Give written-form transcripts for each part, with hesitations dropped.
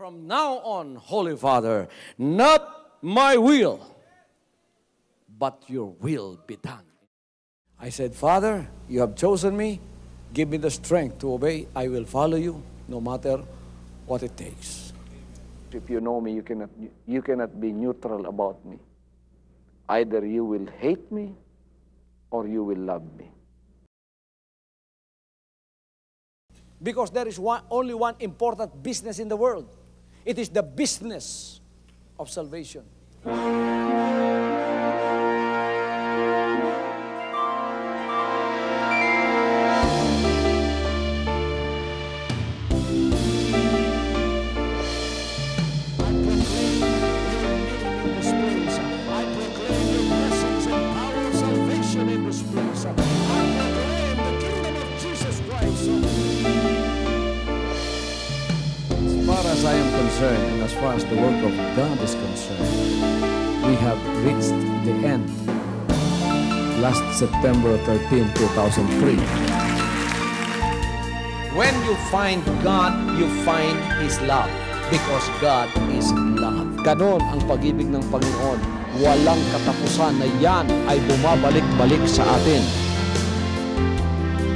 From now on, Holy Father, not my will, but your will be done. I said, Father, you have chosen me. Give me the strength to obey. I will follow you no matter what it takes. If you know me, you cannot be neutral about me. Either you will hate me or you will love me. Because there is only one important business in the world. It is the business of salvation. As I am concerned, and as far as the work of God is concerned, we have reached the end. Last September 13, 2003. When you find God, you find His love. Because God is love. Ganon ang pag-ibig ng Panginoon. Walang katapusan na yan ay bumabalik-balik sa atin.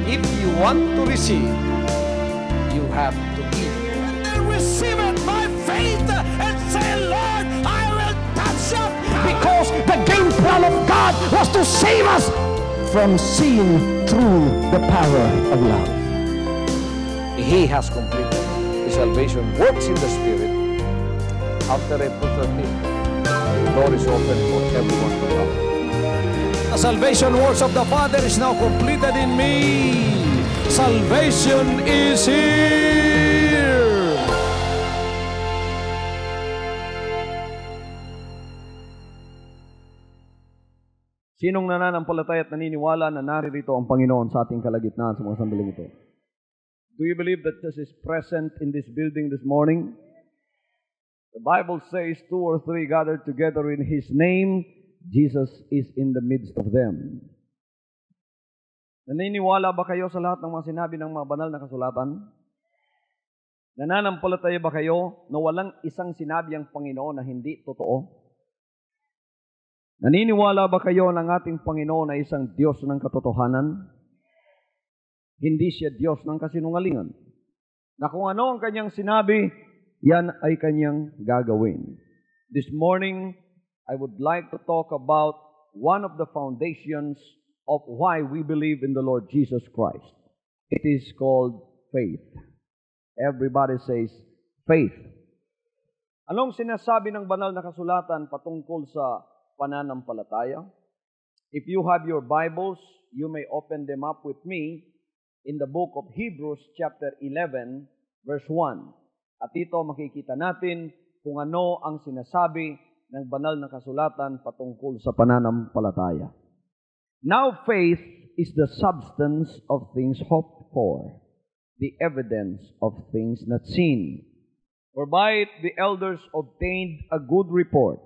If you want to receive, you have to give. Receive it by faith and say, Lord, I will touch up. Because the game plan of God was to save us from seeing through the power of love. He has completed His salvation works in the Spirit. After April 13th, the door is open for everyone to come. The salvation works of the Father is now completed in me. Salvation is here. Sinong nananampalataya at naniniwala na naririto ang Panginoon sa ating kalagitnaan sa mga sandaling ito? Do you believe that Jesus is present in this building this morning? The Bible says 2 or 3 gathered together in His name, Jesus is in the midst of them. Naniniwala ba kayo sa lahat ng mga sinabi ng mga banal na kasulatan? Nananampalataya ba kayo na walang isang sinabi ang Panginoon na hindi totoo? Naniniwala ba kayo ng ating Panginoon na isang Diyos ng katotohanan? Hindi siya Diyos ng kasinungalingan. Na kung ano ang kanyang sinabi, yan ay kanyang gagawin. This morning, I would like to talk about one of the foundations of why we believe in the Lord Jesus Christ. It is called faith. Everybody says, faith. Anong sinasabi ng banal na kasulatan patungkol sa pananampalataya? If you have your Bibles, you may open them up with me in the book of Hebrews chapter 11 verse 1. At ito makikita natin kung ano ang sinasabi ng banal na kasulatan patungkol sa pananampalataya. Now faith is the substance of things hoped for, the evidence of things not seen. For by it the elders obtained a good report.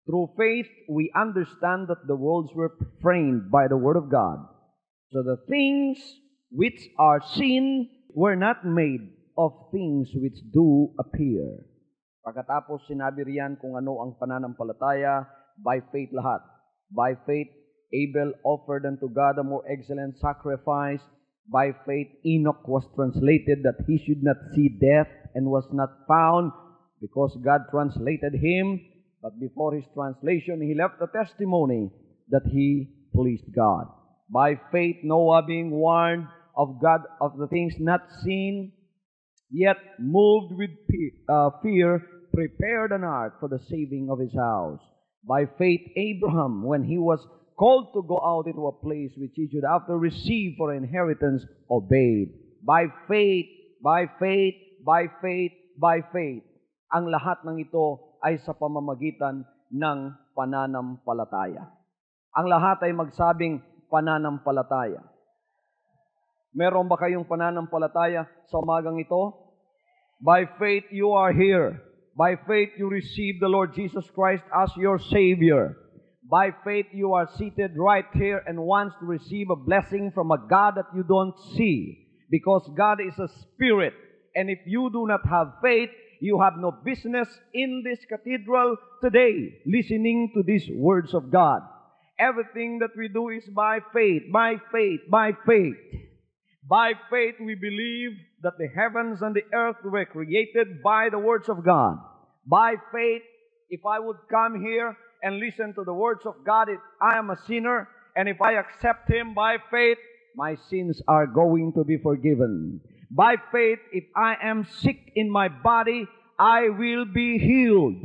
Through faith, we understand that the worlds were framed by the Word of God. So the things which are seen were not made of things which do appear. Pagkatapos sinabi riyan kung ano ang pananampalataya, by faith lahat. By faith, Abel offered unto God a more excellent sacrifice. By faith, Enoch was translated that he should not see death and was not found because God translated him. But before his translation, he left a testimony that he pleased God. By faith, Noah, being warned of God of the things not seen, yet moved with fear, prepared an ark for the saving of his house. By faith, Abraham, when he was called to go out into a place which he should after receive for inheritance, obeyed. By faith, by faith, by faith, by faith. Ang lahat ng ito ay sa pamamagitan ng pananampalataya. Ang lahat ay magsabing pananampalataya. Meron ba kayong pananampalataya sa umagang ito? By faith you are here. By faith you receive the Lord Jesus Christ as your Savior. By faith you are seated right here and wants to receive a blessing from a God that you don't see. Because God is a spirit. And if you do not have faith, you have no business in this cathedral today, listening to these words of God. Everything that we do is by faith, by faith, by faith. By faith, we believe that the heavens and the earth were created by the words of God. By faith, if I would come here and listen to the words of God, if I am a sinner, and if I accept Him by faith, my sins are going to be forgiven. By faith, if I am sick in my body, I will be healed.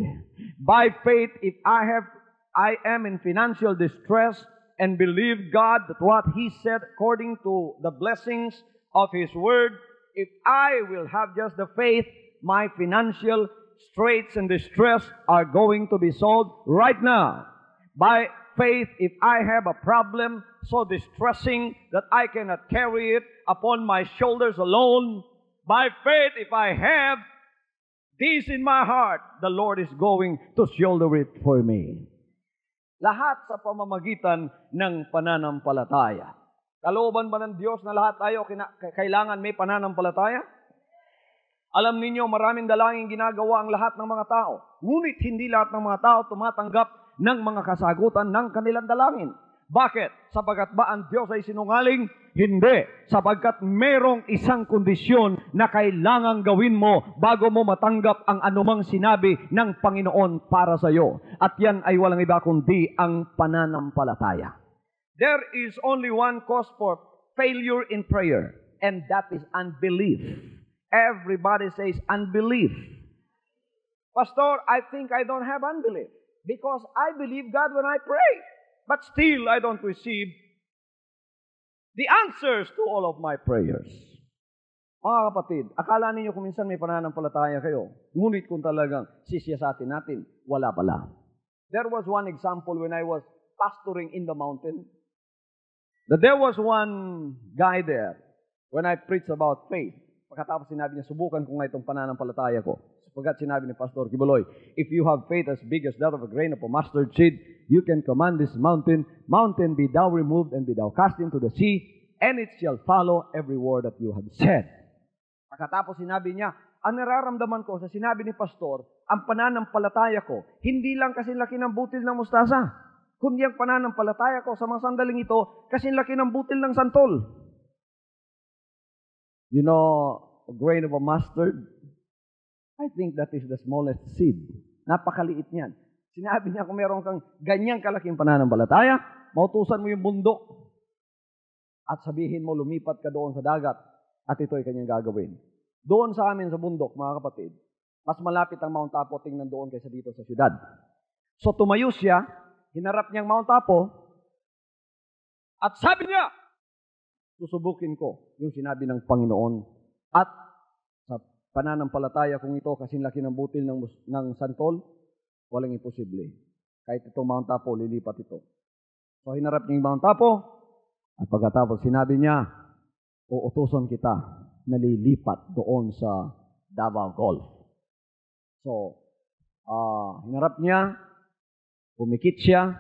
By faith, if I am in financial distress and believe God that what He said according to the blessings of His Word, if I will have just the faith, my financial straits and distress are going to be solved right now. By faith, if I have a problem so distressing that I cannot carry it upon my shoulders alone, by faith, if I have this in my heart, the Lord is going to shoulder it for me. Lahat sa pamamagitan ng pananampalataya. Kalooban ba ng Diyos na lahat tayo kailangan may pananampalataya? Alam ninyo, maraming dalangin ginagawa ang lahat ng mga tao. Ngunit hindi lahat ng mga tao tumatanggap ng mga kasagutan ng kanilang dalangin. Bakit? Sapagat ba ang Diyos ay sinungaling? Hindi. Sapagkat merong isang kondisyon na kailangang gawin mo bago mo matanggap ang anumang sinabi ng Panginoon para sa iyo. At yan ay walang iba kundi ang pananampalataya. There is only one cause for failure in prayer, and that is unbelief. Everybody says unbelief. Pastor, I think I don't have unbelief because I believe God when I pray. But still, I don't receive the answers to all of my prayers. Mga kapatid, akala ninyo kung minsan may pananampalataya kayo, ngunit kung talagang sisiyasatin natin, wala pala. There was one example when I was pastoring in the mountain, that there was one guy there when I preached about faith. Pagkatapos sinabi niya, subukan ko nga itong pananampalataya ko. Sapagkat sinabi ni Pastor Kibuloy, if you have faith as big as that of a grain of a mustard seed, you can command this mountain, mountain be thou removed and be thou cast into the sea, and it shall follow every word that you have said. Pagkatapos sinabi niya, ang nararamdaman ko sa sinabi ni Pastor, ang pananampalataya ko, hindi lang kasi laki ng butil ng mustasa, kundi ang pananampalataya ko sa mga sandaling ito, kasi laki ng butil ng santol. You know, a grain of a mustard, I think that is the smallest seed. Napakaliit niyan. Sinabi niya kung meron kang ganyang kalaking pananampalataya, mautusan mo yung bundok at sabihin mo lumipat ka doon sa dagat at ito ay kanyang gagawin. Doon sa amin sa bundok, mga kapatid, mas malapit ang Mount Apo tingnan doon kaysa dito sa syudad. So tumayo siya, hinarap niyang Mount Apo at sabi niya, susubukin ko yung sinabi ng Panginoon at sa pananampalataya kung ito kasing laki ng butil ng santol, walang imposible. Kahit itong Mount Apo, lilipat ito. So hinarap niya yung Mount Apo at pagkatapos sinabi niya, uutusan kita na lilipat doon sa Davao Gulf. So, hinarap niya, pumikit siya,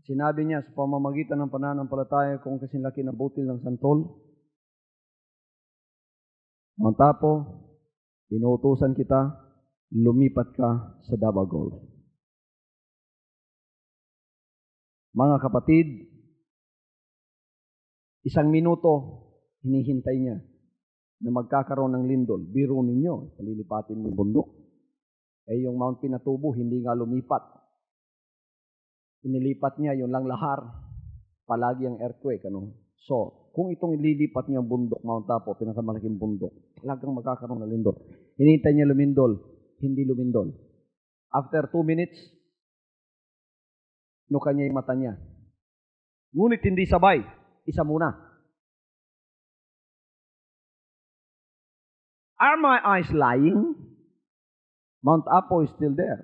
sinabi niya sa pamamagitan ng pananampalataya kung kasing laki ng butil ng santol, Mount Apo, inuutusan kita, lumipat ka sa Davao Gulf. Mga kapatid, 1 minuto, hinihintay niya na magkakaroon ng lindol. Biro ninyo, palilipatin mo yung bundok. Eh yung Mount Pinatubo, hindi nga lumipat. Inilipat niya yung langlahar, palagi ang earthquake. So, kung itong ililipat niya ang bundok, Mount Apo, pinakamalaking bundok, talagang magkakaroon ng lindol. Hinihintay niya lumindol, hindi lumindol. After 2 minutes, nuka niya yung mata niya. Ngunit hindi sabay, isa muna. Are my eyes lying? Mount Apo is still there.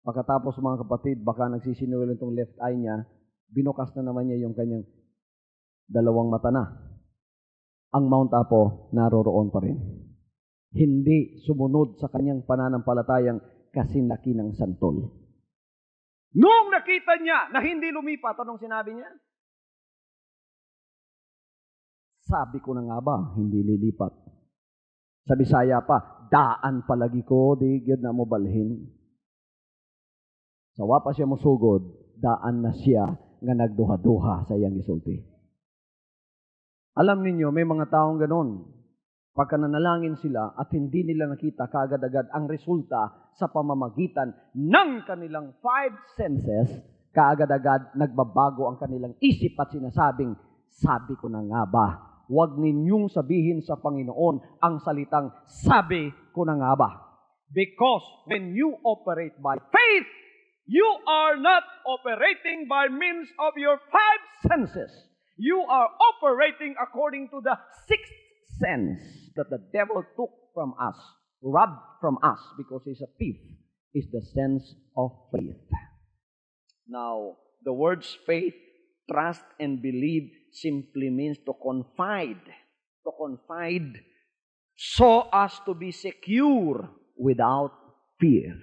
Pagkatapos mga kapatid, baka nagsisinuwil itong left eye niya, binukas na naman niya yung kanyang dalawang mata na. Ang Mount Apo naroroon pa rin. Hindi sumunod sa kanyang pananampalatayang kasinlaki ng santol. Noong nakita niya na hindi lumipat, anong sinabi niya? Sabi ko na nga ba, hindi lilipat. Sa Bisaya pa, daan palagi ko, di gyud na mo balhin. Sawa pa siya musugod, daan na siya nga nagduha-duha sa iyang isulti. Alam ninyo, may mga taong ganon. Pagka nanalangin sila at hindi nila nakita kaagad-agad ang resulta sa pamamagitan ng kanilang 5 senses, kaagad-agad nagbabago ang kanilang isip at sinasabing, sabi ko na nga ba? Huwag ninyong sabihin sa Panginoon ang salitang, sabi ko na nga ba? Because when you operate by faith, you are not operating by means of your 5 senses. You are operating according to the 6th sense that the devil took from us, robbed from us because he's a thief, is the sense of faith. Now, the words faith, trust, and believe simply means to confide so as to be secure without fear,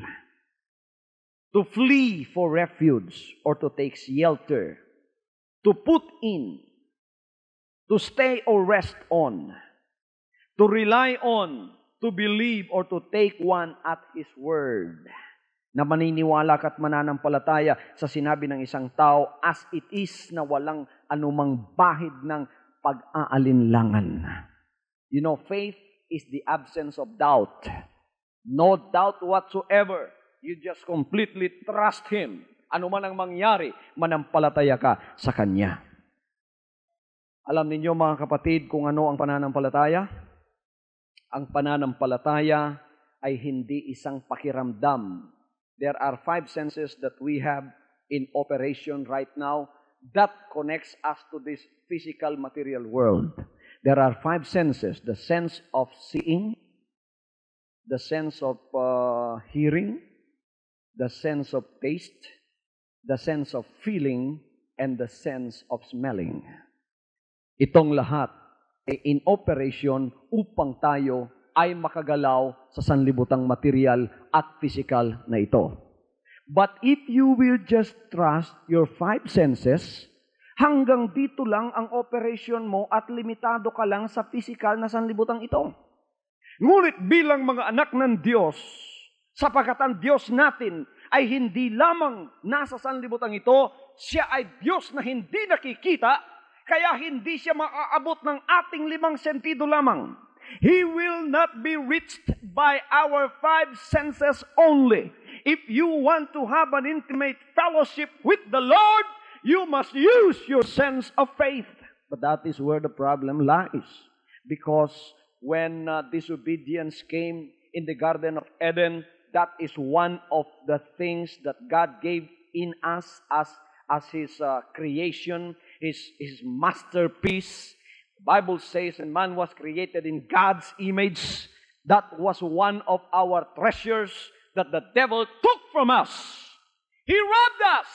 to flee for refuge or to take shelter, to put in, to stay or rest on, to rely on, to believe, or to take one at His word. Na maniniwala ka't mananampalataya sa sinabi ng isang tao as it is na walang anumang bahid ng pag-aalinlangan. You know, faith is the absence of doubt. No doubt whatsoever. You just completely trust Him. Ano man ang mangyari, manampalataya ka sa Kanya. Alam ninyo mga kapatid kung ano ang pananampalataya? Ang pananampalataya ay hindi isang pakiramdam. There are 5 senses that we have in operation right now that connects us to this physical material world. There are 5 senses. The sense of seeing, the sense of hearing, the sense of taste, the sense of feeling, and the sense of smelling. Itong lahat ay in operation upang tayo ay makagalaw sa sanlibutang material at physical na ito. But if you will just trust your 5 senses, hanggang dito lang ang operation mo at limitado ka lang sa physical na sanlibutang ito. Ngunit bilang mga anak ng Diyos, sapagkat ang Diyos natin ay hindi lamang nasa sanlibutang ito, siya ay Diyos na hindi nakikita, kaya hindi siya maaabot ng ating 5 sentido lamang. He will not be reached by our 5 senses only. If you want to have an intimate fellowship with the Lord, you must use your sense of faith. But that is where the problem lies. Because when disobedience came in the Garden of Eden, that is one of the things that God gave in us as His creation, His masterpiece. The Bible says, and man was created in God's image. That was one of our treasures that the devil took from us. He robbed us.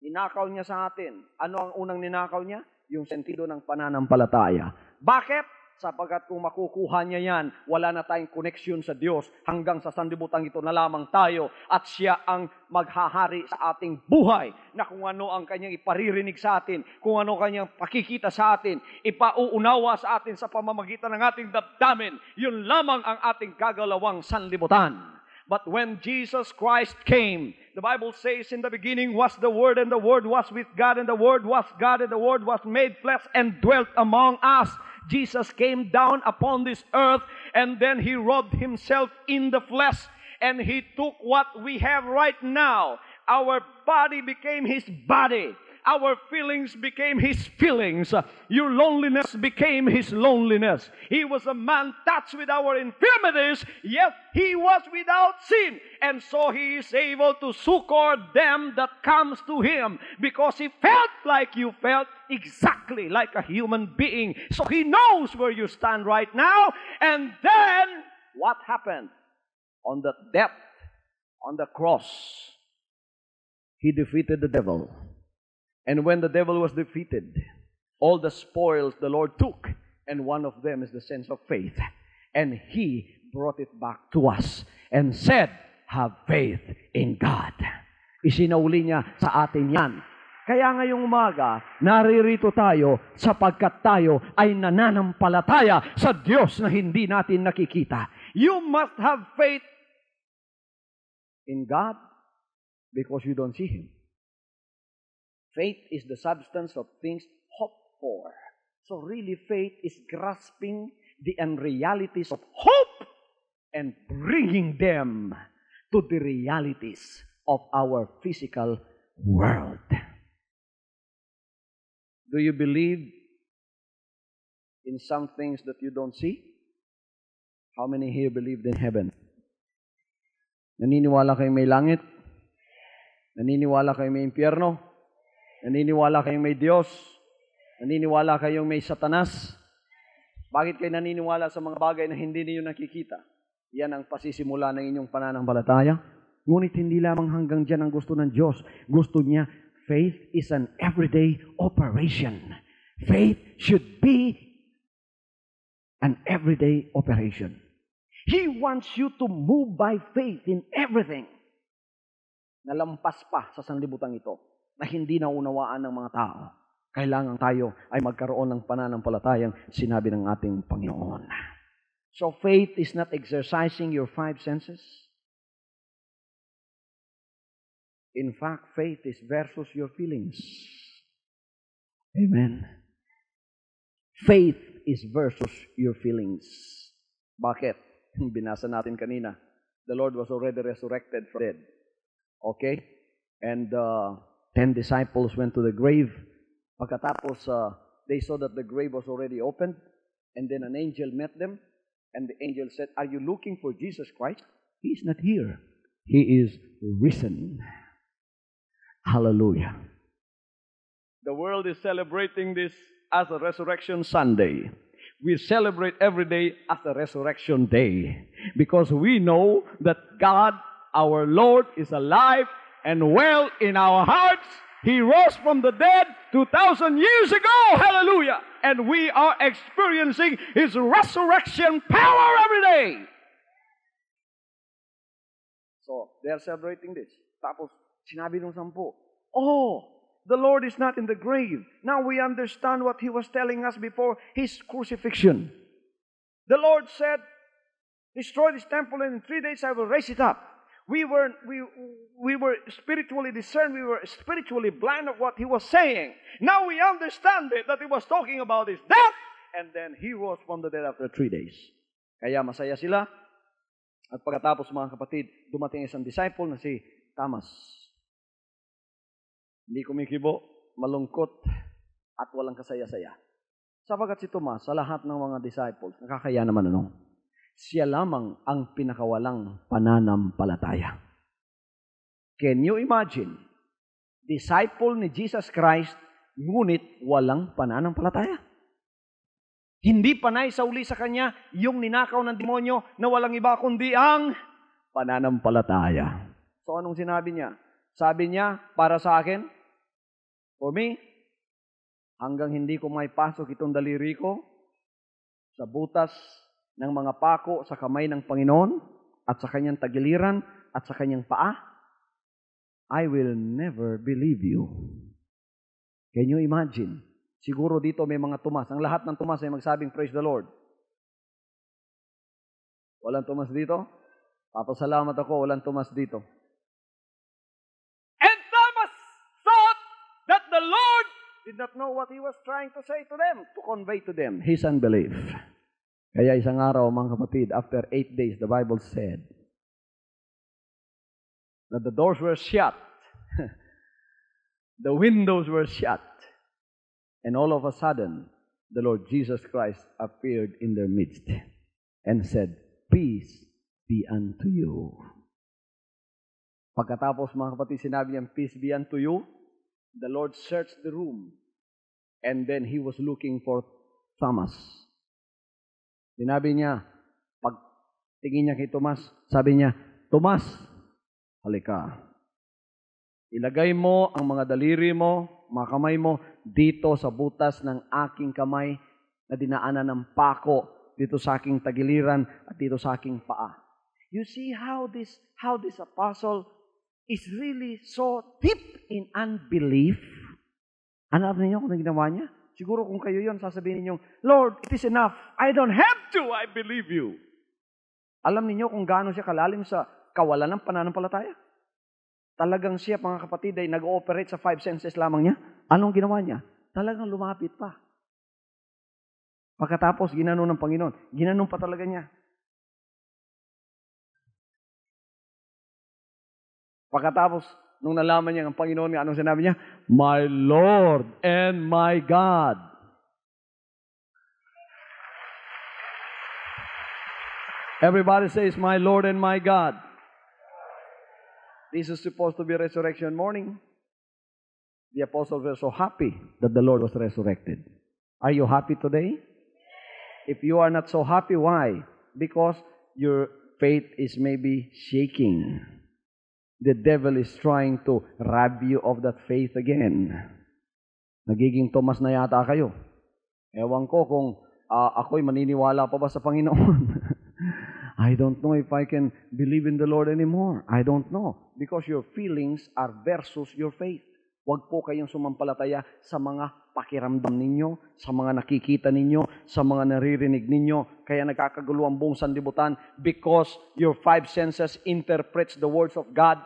Ninakaw niya sa atin. Ano ang unang ninakaw niya? Yung sentido ng pananampalataya. Bakit? Sapagkat kung makukuha niya yan, wala na tayong connection sa Diyos hanggang sa sanlibutang ito na lamang tayo at siya ang maghahari sa ating buhay na kung ano ang kanyang iparirinig sa atin, kung ano kanyang pakikita sa atin, ipauunawa sa atin sa pamamagitan ng ating damdamin, yun lamang ang ating gagalawang sanlibutan. But when Jesus Christ came, the Bible says, in the beginning was the Word, and the Word was with God, and the Word was God, and the Word was made flesh and dwelt among us. Jesus came down upon this earth, and then He robed Himself in the flesh, and He took what we have right now. Our body became His body. Our feelings became His feelings. Your loneliness became His loneliness. He was a man touched with our infirmities, yet He was without sin. And so He is able to succor them that comes to Him, because He felt like you felt, exactly like a human being. So He knows where you stand right now. And then, what happened? On the death, on the cross, He defeated the devil. And when the devil was defeated, all the spoils the Lord took, and one of them is the sense of faith. And He brought it back to us and said, have faith in God. Isinauli niya sa atin yan. Kaya ngayong umaga, naririto tayo sapagkat tayo ay nananampalataya sa Diyos na hindi natin nakikita. You must have faith in God because you don't see Him. Faith is the substance of things hoped for. So really, faith is grasping the unrealities of hope and bringing them to the realities of our physical world. Do you believe in some things that you don't see? How many here believed in heaven? Naniniwala kayo may langit? Naniniwala kayo may impyerno? Naniniwala kayo may Diyos? Naniniwala kayong may Satanas? Bakit kayo naniniwala sa mga bagay na hindi niyo nakikita? Yan ang pasisimula ng inyong pananampalataya. Ngunit hindi lamang hanggang dyan ang gusto ng Diyos. Gusto niya, faith is an everyday operation. Faith should be an everyday operation. He wants you to move by faith in everything. Nalampas pa sa sanlibutan ito na hindi naunawaan ng mga tao. Kailangan tayo ay magkaroon ng pananampalatayang sinabi ng ating Panginoon. So faith is not exercising your five senses. In fact, faith is versus your feelings. Amen. Faith is versus your feelings. Bakit? Binasa natin kanina. The Lord was already resurrected from dead. Okay? And 10 disciples went to the grave. Pagkatapos, they saw that the grave was already opened. And then an angel met them. And the angel said, "Are you looking for Jesus Christ? He is not here. He is risen." Hallelujah. The world is celebrating this as a Resurrection Sunday. We celebrate every day as a Resurrection Day because we know that God, our Lord, is alive and well in our hearts. He rose from the dead 2,000 years ago. Hallelujah. And we are experiencing His resurrection power every day. So, they are celebrating this. Tapos, sinabi ng 10, "Oh, the Lord is not in the grave." Now we understand what He was telling us before His crucifixion. The Lord said, "Destroy this temple and in 3 days I will raise it up." We were spiritually discerned. We were spiritually blind of what He was saying. Now we understand it, that He was talking about His death, and then He rose from the dead after 3 days. Kaya masaya sila. At pagkatapos, mga kapatid, dumating isang disciple na si Thomas. Hindi kumikibo, malungkot, at walang kasaya-saya. Sapagat si Tomas, sa lahat ng mga disciples, nakakaya naman siya lamang ang pinakawalang pananampalataya. Can you imagine? Disciple ni Jesus Christ, ngunit walang pananampalataya. Hindi panay sa uli sa kanya yung ninakaw ng demonyo na walang iba kundi ang pananampalataya. So anong sinabi niya? Sabi niya, para sa akin, for me, hanggang hindi ko may pasok itong daliri ko sa butas ng mga pako sa kamay ng Panginoon at sa kanyang tagiliran at sa kanyang paa, I will never believe you. Can you imagine? Siguro dito may mga Tomas. Ang lahat ng Tomas ay magsabing, "Praise the Lord." Walang Tomas dito? Papasalamat ako, walang Tomas dito. And Thomas thought that the Lord did not know what He was trying to say to them, to convey to them His unbelief. Kaya isang araw, mga kapatid, after 8 days, the Bible said that the doors were shut, the windows were shut, and all of a sudden, the Lord Jesus Christ appeared in their midst and said, "Peace be unto you." Pagkatapos, mga kapatid, sinabi niya, "Peace be unto you," the Lord searched the room, and then He was looking for Thomas. Sinabi niya, pag tingin niya kay Tomas, sabi niya, "Tomas, halika. Ilagay mo ang mga daliri mo, mga kamay mo, dito sa butas ng aking kamay na dinaanan ng pako, dito sa aking tagiliran at dito sa aking paa." You see how this apostle is really so deep in unbelief Alam niyo kung ginawa niya? Siguro kung kayo yon, sasabihin niyo, Lord, it is enough. I don't have to. I believe you. Alam niyo kung gaano siya kalalim sa kawalan ng pananampalataya? Talagang siya, mga kapatid, ay nag-ooperate sa 5 senses lamang niya. Anong ginawa niya? Talagang lumapit pa. Pagkatapos, ginanon ng Panginoon. Ginanon pa talaga niya. Pagkatapos, nung nalaman niya ang Panginoon, anong sinabi niya? My Lord and my God. Everybody says, my Lord and my God. This is supposed to be resurrection morning. The apostles were so happy that the Lord was resurrected. Are you happy today? If you are not so happy, why? Because your faith is maybe shaking. The devil is trying to rob you of that faith again. Nagiging Tomas na yata kayo. Ewan ko kung ako'y maniniwala pa ba sa Panginoon. I don't know if I can believe in the Lord anymore. I don't know. Because your feelings are versus your faith. Huwag po kayong sumampalataya sa mga pakiramdam ninyo, sa mga nakikita ninyo, sa mga naririnig ninyo. Kaya nagkakagulo ang buong sanlibutan because your 5 senses interprets the words of God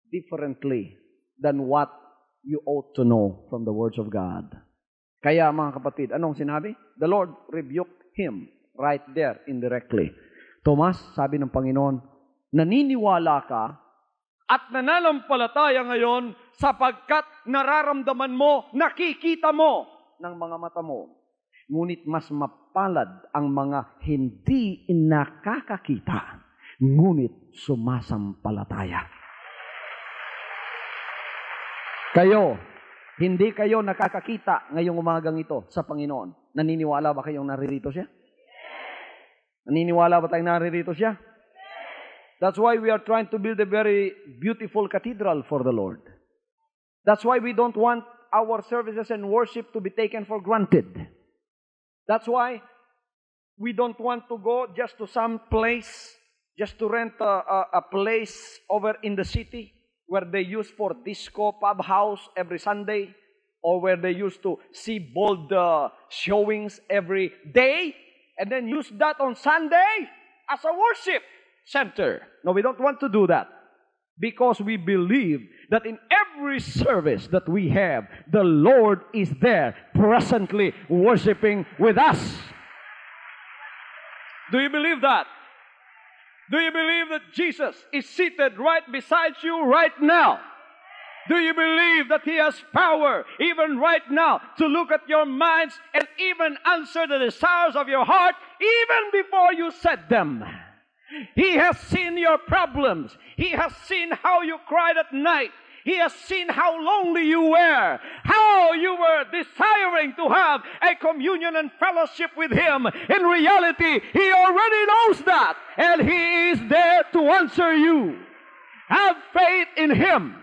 differently than what you ought to know from the words of God. Kaya mga kapatid, anong sinabi? The Lord rebuked him right there indirectly. Tomas, sabi ng Panginoon, naniniwala ka at nananampalataya ngayon sapagkat nararamdaman mo, nakikita mo ng mga mata mo. Ngunit mas mapalad ang mga hindi nakakakita, ngunit sumasampalataya. Kayo, hindi kayo nakakakita ngayong umagang ito sa Panginoon. Naniniwala ba kayong naririto siya? Naniniwala ba tayong naririto siya? That's why we are trying to build a very beautiful cathedral for the Lord. That's why we don't want our services and worship to be taken for granted. That's why we don't want to go just to some place, just to rent a place over in the city where they use for disco, pub house every Sunday, or where they used to see bold showings every day, and then use that on Sunday as a worship center. No, we don't want to do that. Because we believe that in every service that we have, the Lord is there presently worshiping with us. Do you believe that? Do you believe that Jesus is seated right beside you right now? Do you believe that He has power even right now to look at your minds and even answer the desires of your heart even before you said them? He has seen your problems. He has seen how you cried at night. He has seen how lonely you were, how you were desiring to have a communion and fellowship with Him. In reality, He already knows that, and He is there to answer you. Have faith in Him.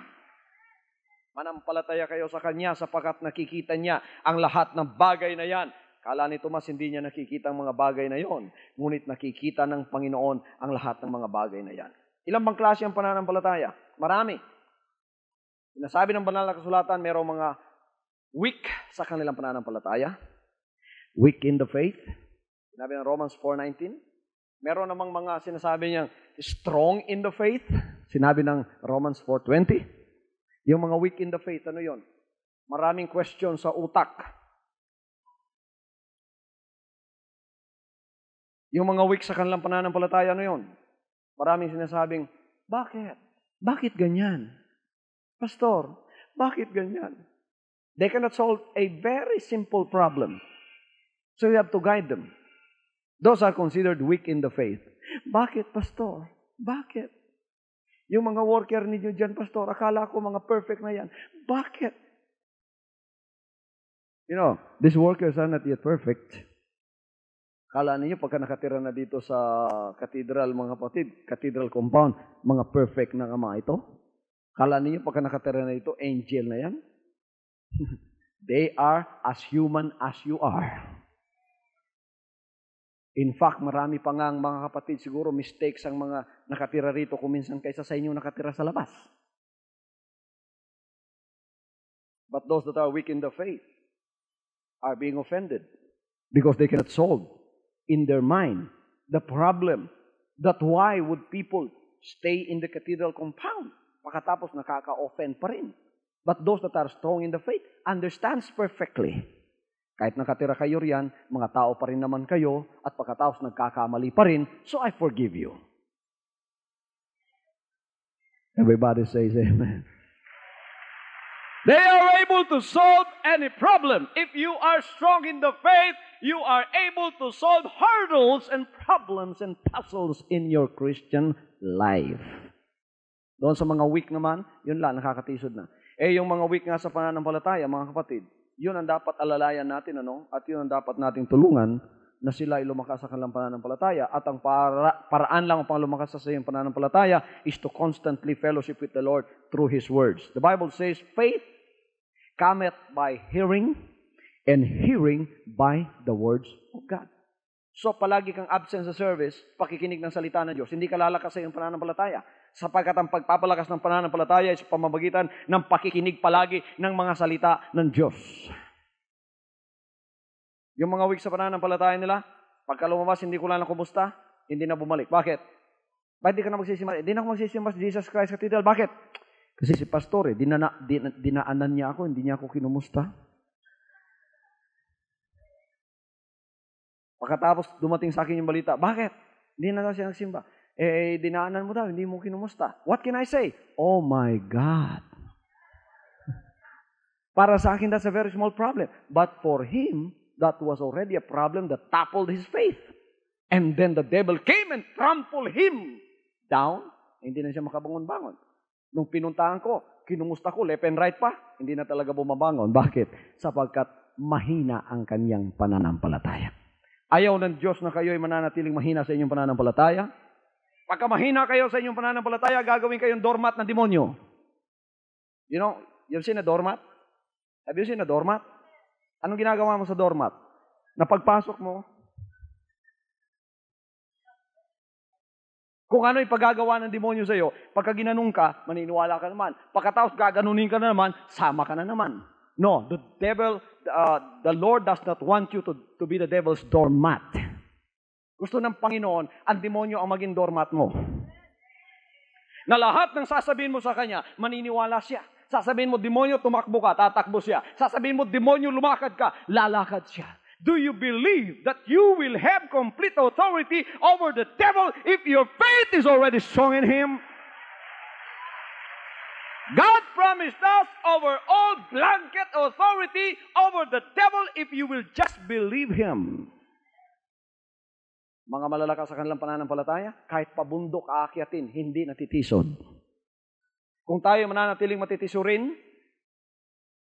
Manampalataya kayo sa Kanya sapagkat nakikita niya ang lahat ng bagay na yan. Kala ni Tomas, hindi niya nakikita ang mga bagay na yon, ngunit nakikita ng Panginoon ang lahat ng mga bagay na yan. Ilang bang klase ang pananampalataya? Marami. Sinasabi ng banal na kasulatan, mayroong mga weak sa kanilang pananampalataya. Weak in the faith. Sinabi ng Romans 4:19. Meron namang mga sinasabi niyang strong in the faith. Sinabi ng Romans 4:20. Yung mga weak in the faith, ano yon? Maraming question sa utak. Yung mga weak sa kanilang pananampalataya, ano yon? Maraming sinasabing, bakit? Bakit ganyan? Pastor, bakit ganyan? They cannot solve a very simple problem. So you have to guide them. Those are considered weak in the faith. Bakit, Pastor? Bakit? Yung mga worker ninyo dyan, Pastor, akala ko mga perfect na yan. Bakit? You know, these workers are not yet perfect. Akala ninyo, pagka nakatira na dito sa cathedral, mga kapatid, cathedral compound, mga perfect na mga ito. Akala ninyo, pagka nakatira na dito, angel na yan. They are as human as you are. In fact, marami pa nga ang mga kapatid, siguro mistakes ang mga nakatira rito kuminsan kaysa sa inyo nakatira sa labas. But those that are weak in the faith are being offended because they cannot solve in their mind the problem that why would people stay in the cathedral compound pagkatapos nakaka-offend pa rin. But those that are strong in the faith understands perfectly. Kahit nakatira kayo riyan, mga tao pa rin naman kayo at pagkatapos nagkakamali pa rin, so I forgive you. Everybody says amen. They are able to solve any problem. If you are strong in the faith, you are able to solve hurdles and problems and puzzles in your Christian life. Doon sa mga weak naman, yun lang, nakakatisod na. Yung mga weak nga sa pananampalataya, mga kapatid, yun ang dapat alalayan natin, at yun ang dapat nating tulungan na sila ay lumakas sa kanilang pananampalataya. At ang paraan lang upang lumakas sa iyong pananampalataya is to constantly fellowship with the Lord through His words. The Bible says, faith cometh by hearing, and hearing by the words of God. So, palagi kang absent sa service, pakikinig ng salita ng Diyos. Hindi ka lalakas sa iyong pananampalataya. Sapagkat ang pagpapalakas ng pananampalataya ay sa pamamagitan ng pakikinig palagi ng mga salita ng Diyos. Yung mga weak sa pananampalataya nila, pagka lumabas, hindi ko lang kumusta, hindi na bumalik. Bakit? Bakit di ka na magsisimas? Hindi na ako magsisimas Jesus Christ Cathedral. Bakit? Kasi si pastor, dinaanan niya ako, hindi niya ako kinumusta. Pagkatapos dumating sa akin yung balita, bakit? Hindi na daw siya nagsimba. Dinaanan mo daw, hindi mo kinumusta. What can I say? Oh my God. Para sa akin, that's a very small problem. But for him, that was already a problem that toppled his faith. And then the devil came and trampled him down. Hindi na siya makabangon-bangon. Nung pinuntahan ko, kinumusta ko, left and right pa, hindi na talaga bumabangon. Bakit? Sapagkat mahina ang kanyang pananampalataya. Ayaw ng Diyos na kayo ay mananatiling mahina sa inyong pananampalataya. Pagka mahina kayo sa inyong pananampalataya, gagawin kayong doormat ng demonyo. You've seen a doormat? Have you seen a doormat? Anong ginagawa mo sa doormat? Na pagpasok mo, kung ano ipagagawa ng demonyo sa iyo, pagka ginanong ka, maniniwala ka naman. Pagkatapos gaganunin ka na naman, sama ka na naman. No, the Lord does not want you to be the devil's doormat. Gusto ng Panginoon, ang demonyo ang maging doormat mo. Na lahat ng sasabihin mo sa kanya, maniniwala siya. Sasabihin mo, demonyo, tumakbo ka, tatakbo siya. Sasabihin mo, demonyo, lumakad ka, lalakad siya. Do you believe that you will have complete authority over the devil if your faith is already strong in him? God promised us over all blanket authority over the devil if you will just believe him. Mga malalakas sa kanilang pananampalataya, kahit pabundok aakyatin, hindi natitisod. Kung tayo mananatiling matitisurin,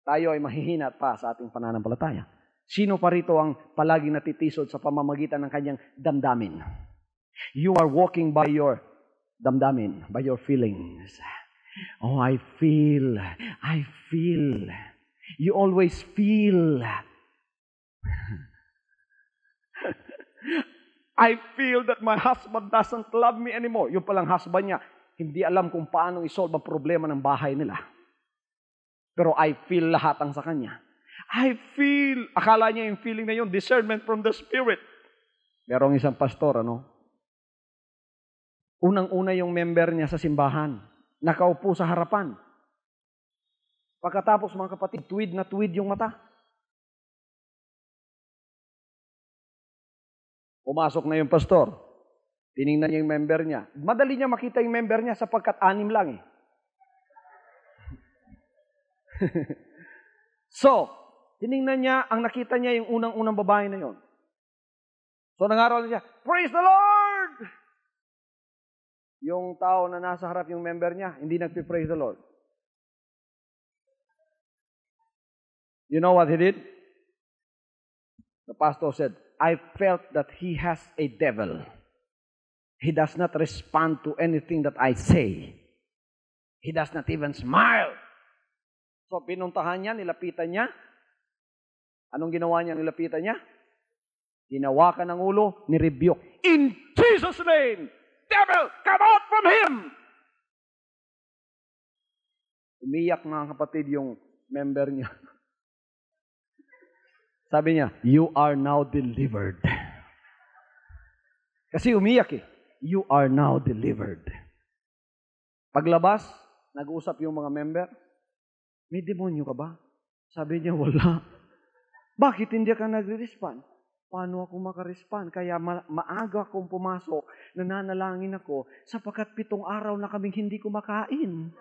tayo ay mahihina pa sa ating pananampalataya. Sino pa rito ang palaging natitisod sa pamamagitan ng kanyang damdamin? You are walking by your damdamin, by your feelings. Oh, I feel. You always feel. I feel that my husband doesn't love me anymore. Yung palang husband niya, hindi alam kung paano isolve ang problema ng bahay nila. Pero I feel lahat ang sa kanya. I feel. Akala niya yung feeling na yun, discernment from the Spirit. Merong isang pastor, unang-una yung member niya sa simbahan. Nakaupo sa harapan. Pagkatapos, mga kapatid, tuwid na tuwid yung mata. Pumasok na yung pastor. Tiningnan niya yung member niya. Madali niya makita yung member niya sapagkat 6 lang eh. So, tiningnan niya, ang nakita niya yung unang-unang babae na yon. So, nangaral niya, praise the Lord! Yung tao na nasa harap yung member niya, hindi nagpi-praise the Lord. You know what he did? The pastor said, I felt that he has a devil. He does not respond to anything that I say. He does not even smile. So, pinuntahan niya, nilapitan niya. Anong ginawa niya? Nilapitan niya? Hinawakan ng ulo, ni-rebuke. In Jesus' name, devil, come out from him! Umiyak, mga kapatid, yung member niya. Sabi niya, you are now delivered. Kasi umiyak eh. You are now delivered. Paglabas, nag-uusap yung mga member, may demonyo ka ba? Sabi niya, wala. Bakit hindi ka nag-respond? Paano ako makarespond? Kaya maaga akong pumasok, nananalangin ako, sapagkat 7 araw na kaming hindi kumakain.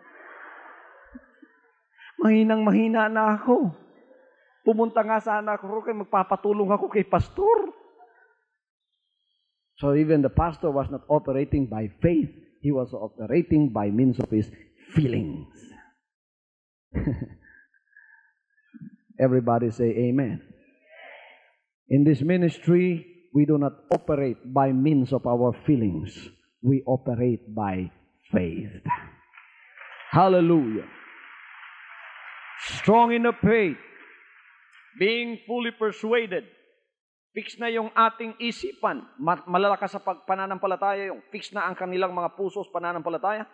Mahinang-mahina na ako. Pumunta nga sana ako kay magpapatulong ako kay pastor. So even the pastor was not operating by faith. He was operating by means of his feelings. Everybody say amen. In this ministry, we do not operate by means of our feelings. We operate by faith. Hallelujah. Strong in the faith. Being fully persuaded. Fix na yung ating isipan. Malalakas sa pananampalataya yung fix na ang kanilang mga puso sa pananampalataya.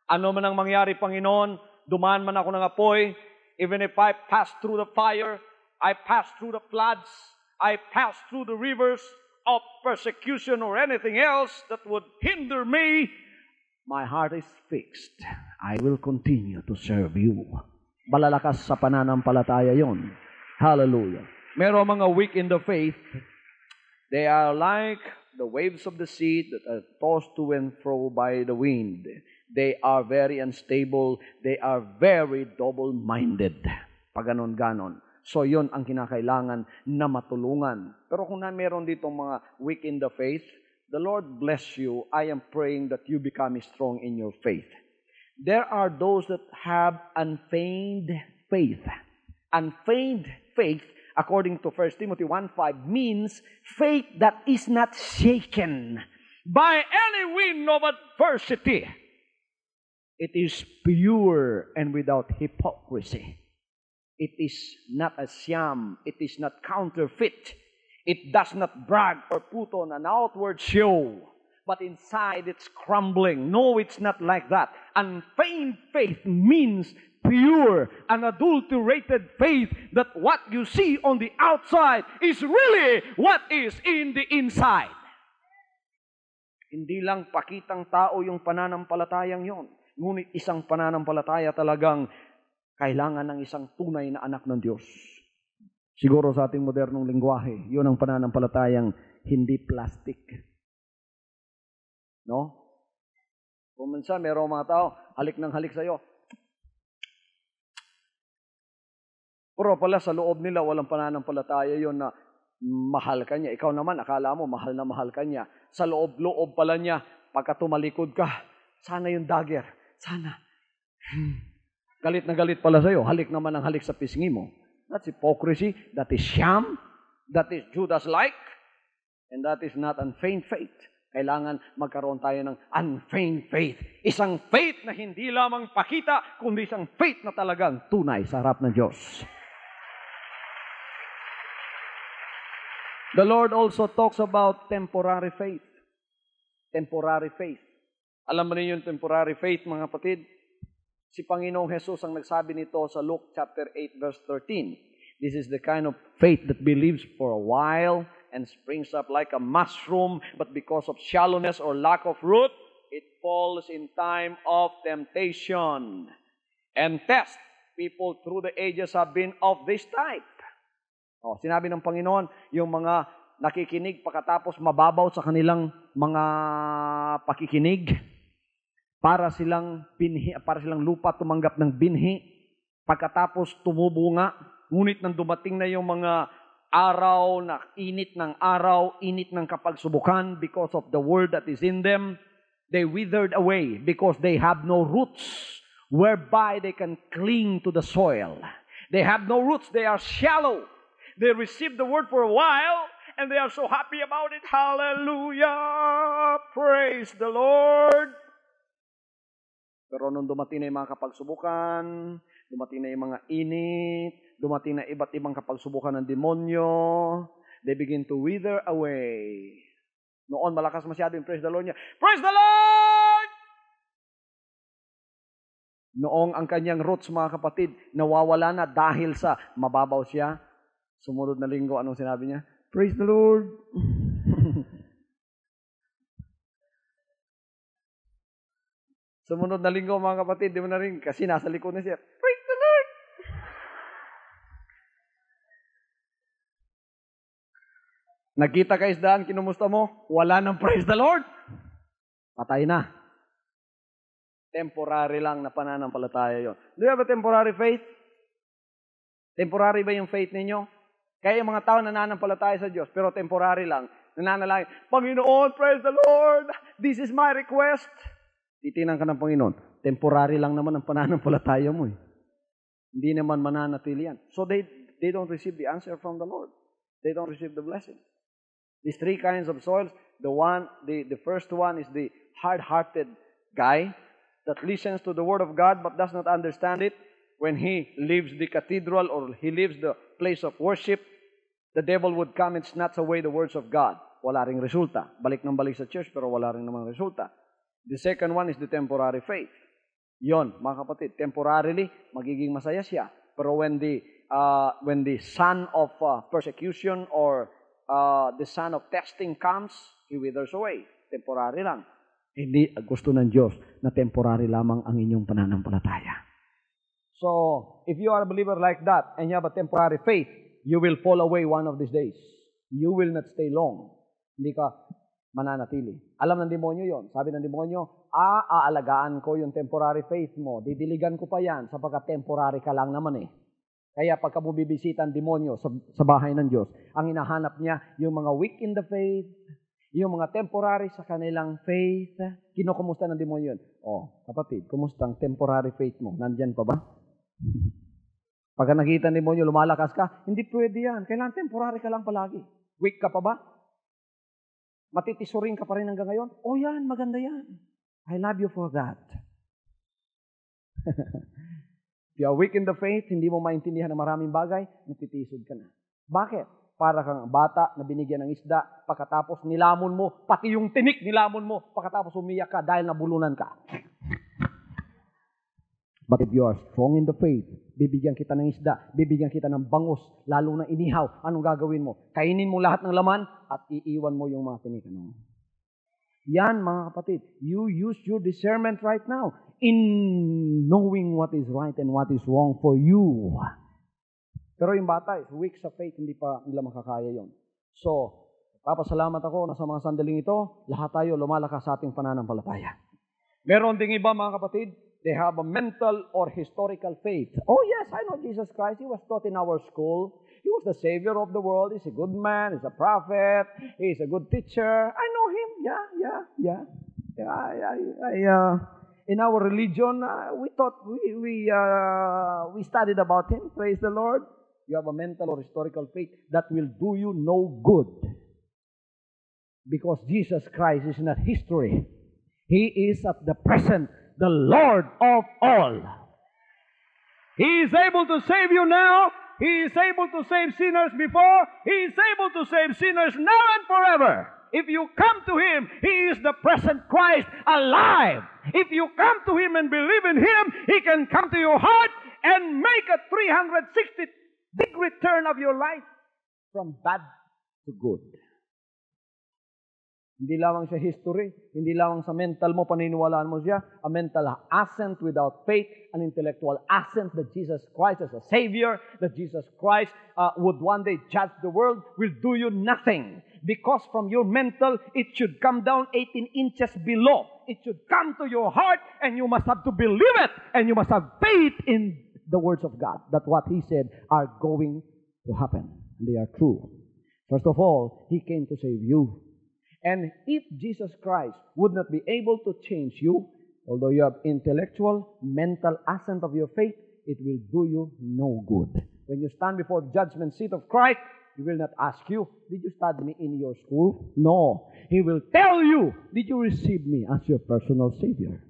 Ano man ang mangyari, Panginoon, dumaan man ako ng apoy, even if I pass through the fire, I pass through the floods, I pass through the rivers of persecution or anything else that would hinder me, my heart is fixed. I will continue to serve you. Malalakas sa pananampalataya yon. Hallelujah. Meron mga weak in the faith. They are like the waves of the sea that are tossed to and fro by the wind. They are very unstable. They are very double-minded. Paganon-ganon. So, yon ang kinakailangan na matulungan. Pero kung meron ditong mga weak in the faith, the Lord bless you. I am praying that you become strong in your faith. There are those that have unfeigned faith. Unfeigned faith, according to 1 Timothy 1:5, means faith that is not shaken by any wind of adversity. It is pure and without hypocrisy. It is not a sham. It is not counterfeit. It does not brag or put on an outward show. But inside it's crumbling. No, it's not like that. Unfeigned faith means pure, unadulterated faith that what you see on the outside is really what is in the inside. Hindi lang pakitang tao yung pananampalatayang yon. Ngunit isang pananampalataya talagang kailangan ng isang tunay na anak ng Diyos. Siguro sa ating modernong lingwahe, yun ang pananampalatayang hindi plastic. No? Kung minsan, mayroong mga tao, halik ng halik sa'yo. Pero pala sa loob nila, walang pananampalataya yun na mahal ka niya. Ikaw naman, akala mo, mahal na mahal ka niya. Sa loob-loob pala niya, pagka tumalikod ka, sana yung dagger. Sana. Galit na galit pala sa'yo. Halik naman ang halik sa pisngi mo. That's hypocrisy. That is sham. That is Judas-like. And that is not unfeigned faith. Kailangan magkaroon tayo ng unfeigned faith. Isang faith na hindi lamang pakita, kundi isang faith na talagang tunay sa harap ng Diyos. The Lord also talks about temporary faith. Temporary faith. Alam mo niyo yung temporary faith, mga kapatid? Si Panginoong Jesus ang nagsabi nito sa Luke chapter 8 verse 13. This is the kind of faith that believes for a while and springs up like a mushroom, but because of shallowness or lack of root, it falls in time of temptation. And test, people through the ages have been of this type. Sinabi ng Panginoon, yung mga nakikinig pagkatapos mababaw sa kanilang mga pakikinig, para silang lupa tumanggap ng binhi, pagkatapos tumubunga, ngunit nang dumating na yung mga araw na init ng araw, init ng kapagsubukan, because of the word that is in them, they withered away because they have no roots whereby they can cling to the soil. They have no roots, they are shallow. They receive the word for a while, and they are so happy about it. Hallelujah! Praise the Lord! Pero nung dumating na yung mga kapagsubukan, dumating na yung mga init, dumating na iba't ibang kapagsubukan ng demonyo, they begin to wither away. Noon, malakas masyado yung praise the Lord niya. Praise the Lord! Noong ang kanyang roots, mga kapatid, nawawala na dahil sa mababaw siya. Sumunod na linggo, anong sinabi niya? Praise the Lord! Sumunod na linggo, mga kapatid, di mo na rin, kasi nasa likod na siya. Praise the Lord! Nagkita ka isdaan, kinumusta mo? Wala nang praise the Lord. Patay na. Temporary lang na pananampalataya yon. Do you have a temporary faith? Temporary ba yung faith ninyo? Kaya yung mga tao nananampalataya sa Diyos, pero temporary lang. Nananalangin, Panginoon, praise the Lord! This is my request. Titingnan ka ng Panginoon. Temporary lang naman ang pananampalataya mo. Hindi naman mananatili yan. So they don't receive the answer from the Lord. They don't receive the blessing. These three kinds of soils, the first one is the hard-hearted guy that listens to the Word of God but does not understand it. When he leaves the cathedral or he leaves the place of worship, the devil would come and snatch away the words of God. Wala ring resulta. Balik ng balik sa church pero wala ring namang resulta. The second one is the temporary faith. Yon, mga kapatid, temporarily, magiging masaya siya. Pero when the son of persecution or the son of testing comes, he withers away. Temporary lang. Hindi gusto ng Diyos na temporary lamang ang inyong pananampalataya. So, if you are a believer like that and you have a temporary faith, you will fall away one of these days. You will not stay long. Hindi ka mananatili. Alam ng demonyo yon. Sabi ng demonyo, aalagaan ko yung temporary faith mo. Didiligan ko pa yan sapagkat temporary ka lang naman eh. Kaya pagka bumibisita ang demonyo sa bahay ng Diyos, ang hinahanap niya yung mga weak in the faith, yung mga temporary sa kanilang faith. Kinukumusta ng demonyo yun. Oh, kapatid, kumusta ang temporary faith mo? Nandyan pa ba? Pagka nakita ng demonyo, lumalakas ka, hindi pwede yan. Kailangan temporary ka lang palagi. Weak ka pa ba? Matitisuring ka pa rin hanggang ngayon? Oh yan, maganda yan. I love you for that. If you are weak in the faith, hindi mo maintindihan ng maraming bagay, natitisod ka na. Bakit? Para kang bata na binigyan ng isda, pagkatapos nilamon mo, pati yung tinik nilamon mo, pagkatapos umiyak ka dahil nabulunan ka. But if you are strong in the faith, bibigyan kita ng isda, bibigyan kita ng bangus, lalo na inihaw, anong gagawin mo? Kainin mo lahat ng laman at iiwan mo yung mga tinik. Yan, mga kapatid, you use your discernment right now in knowing what is right and what is wrong for you. Pero yung bata is weak sa faith, hindi pa nila makakaya yon. So, papasalamat ako na sa mga sandaling ito, lahat tayo lumalakas sa ating pananampalataya. Meron ding iba, mga kapatid, they have a mental or historical faith. Oh yes, I know Jesus Christ. He was taught in our school. He was the Savior of the world. He's a good man. He's a prophet. He's a good teacher. I know him. Yeah. In our religion, we thought we studied about him. Praise the Lord. You have a mental or historical faith that will do you no good. Because Jesus Christ is not history. He is at the present, the Lord of all. He is able to save you now. He is able to save sinners before. He is able to save sinners now and forever. If you come to Him, He is the present Christ alive. If you come to Him and believe in Him, He can come to your heart and make a 360-degree turn of your life from bad to good. Hindi lamang sa history, hindi lamang sa mental mo, paniniwalaan mo siya, a mental assent without faith, an intellectual assent that Jesus Christ is a Savior, that Jesus Christ would one day judge the world, will do you nothing. Because from your mental, it should come down 18 inches below. It should come to your heart, and you must have to believe it, and you must have faith in the words of God, that what He said are going to happen. And they are true. First of all, He came to save you. And if Jesus Christ would not be able to change you, although you have intellectual, mental assent of your faith, it will do you no good. When you stand before the judgment seat of Christ, He will not ask you, did you study me in your school? No. He will tell you, did you receive me as your personal Savior?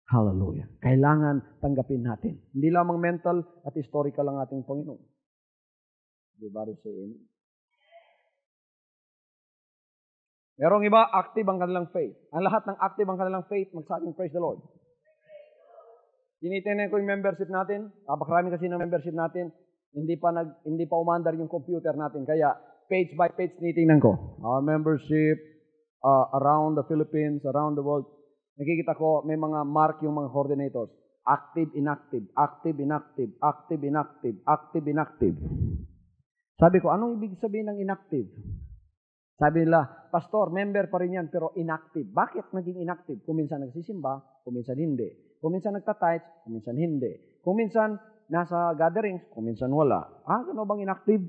Hallelujah. Kailangan tanggapin natin. Hindi lamang mental at historical ang ating Panginoon. Everybody say amen. Merong iba, active ang kanilang faith. Ang lahat ng active ang kanilang faith, magsabing praise the Lord. Tinitingnan ko yung membership natin. Napakarami kasi ng membership natin. Hindi pa umandar yung computer natin. Kaya, page by page tinitingnan ko. Our membership around the Philippines, around the world. Nakikita ko, may mga mark yung mga coordinators. Active, inactive, active, inactive, active, inactive, active, inactive. Sabi ko, anong ibig sabihin ng inactive? Sabi nila, Pastor, member pa rin yan, pero inactive. Bakit naging inactive? Kung minsan nagsisimba, kung minsan hindi. Kung minsan nagtatights, kung minsan hindi. Kung minsan nasa gatherings, kung minsan wala. Ano bang inactive?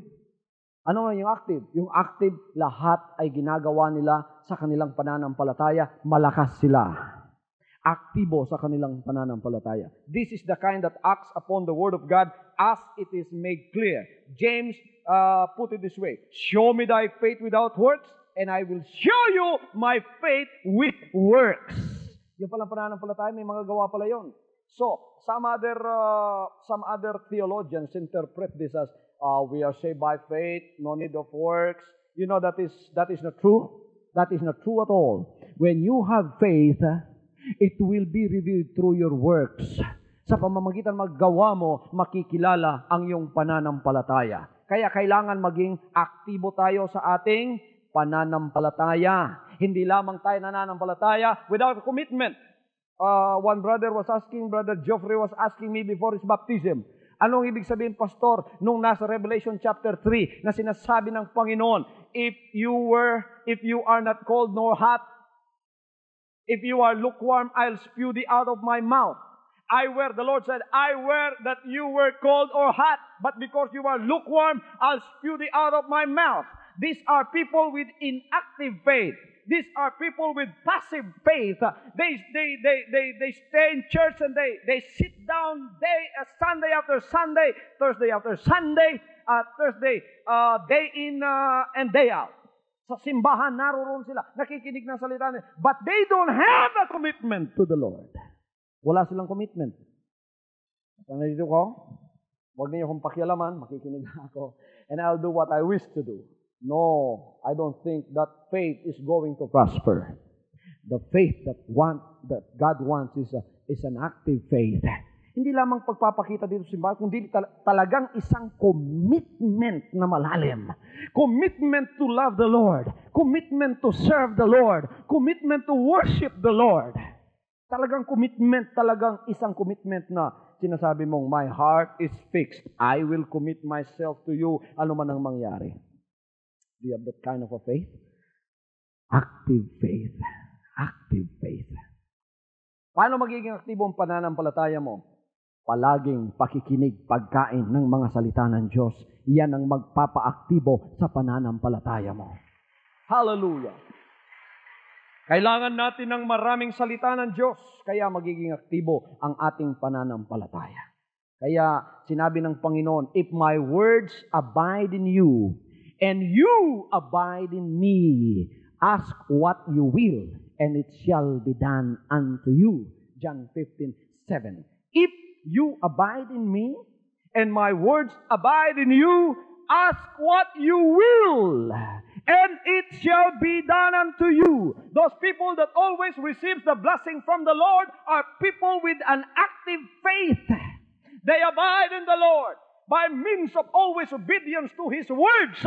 Ano yung active? Yung active, lahat ay ginagawa nila sa kanilang pananampalataya. Malakas sila. Aktibo sa kanilang pananampalataya. This is the kind that acts upon the Word of God as it is made clear. James put it this way, show me thy faith without works, and I will show you my faith with works. Yung palang pananampalataya, may mga gawa pala yun. So, some other theologians interpret this as, we are saved by faith, no need of works. You know, that is not true. That is not true at all. When you have faith, it will be revealed through your works. Sa pamamagitan maggawa mo, makikilala ang iyong pananampalataya. Kaya kailangan maging aktibo tayo sa ating pananampalataya. Hindi lamang tayo nananampalataya without commitment. One brother was asking, Brother Geoffrey was asking me before his baptism, anong ibig sabihin, Pastor, nung nasa Revelation chapter 3 na sinasabi ng Panginoon, if you are not cold nor hot, if you are lukewarm, I'll spew thee out of my mouth. The Lord said, I were that you were cold or hot, but because you are lukewarm, I'll spew thee out of my mouth. These are people with inactive faith. These are people with passive faith. They stay in church and they sit down Sunday after Sunday, Thursday after Sunday, day in and day out. Sa simbahan, naroon sila, nakikinig ng salita niya, but they don't have a commitment to the Lord. Wala silang commitment. Kung nandito ko, huwag niyo akong pakialaman, makikinig ako, and I'll do what I wish to do. No, I don't think that faith is going to prosper. The faith that God wants is an active faith. Hindi lamang pagpapakita dito sa simbahan, kundi talagang isang commitment na malalim. Commitment to love the Lord. Commitment to serve the Lord. Commitment to worship the Lord. Talagang commitment, talagang isang commitment na sinasabi mong, my heart is fixed. I will commit myself to you, ano man ang mangyari. Do you have that kind of a faith? Active faith. Active faith. Paano magiging aktibo ang pananampalataya mo? Palaging pakikinig, pagkain ng mga salita ng Diyos. Yan ang magpapaaktibo sa pananampalataya mo. Hallelujah! Kailangan natin ng maraming salita ng Diyos, kaya magiging aktibo ang ating pananampalataya. Kaya sinabi ng Panginoon, if my words abide in you, and you abide in me, ask what you will, and it shall be done unto you. John 15:7. If you abide in me, and my words abide in you, ask what you will, and it shall be done unto you. Those people that always receive the blessing from the Lord are people with an active faith. They abide in the Lord by means of always obedience to His words.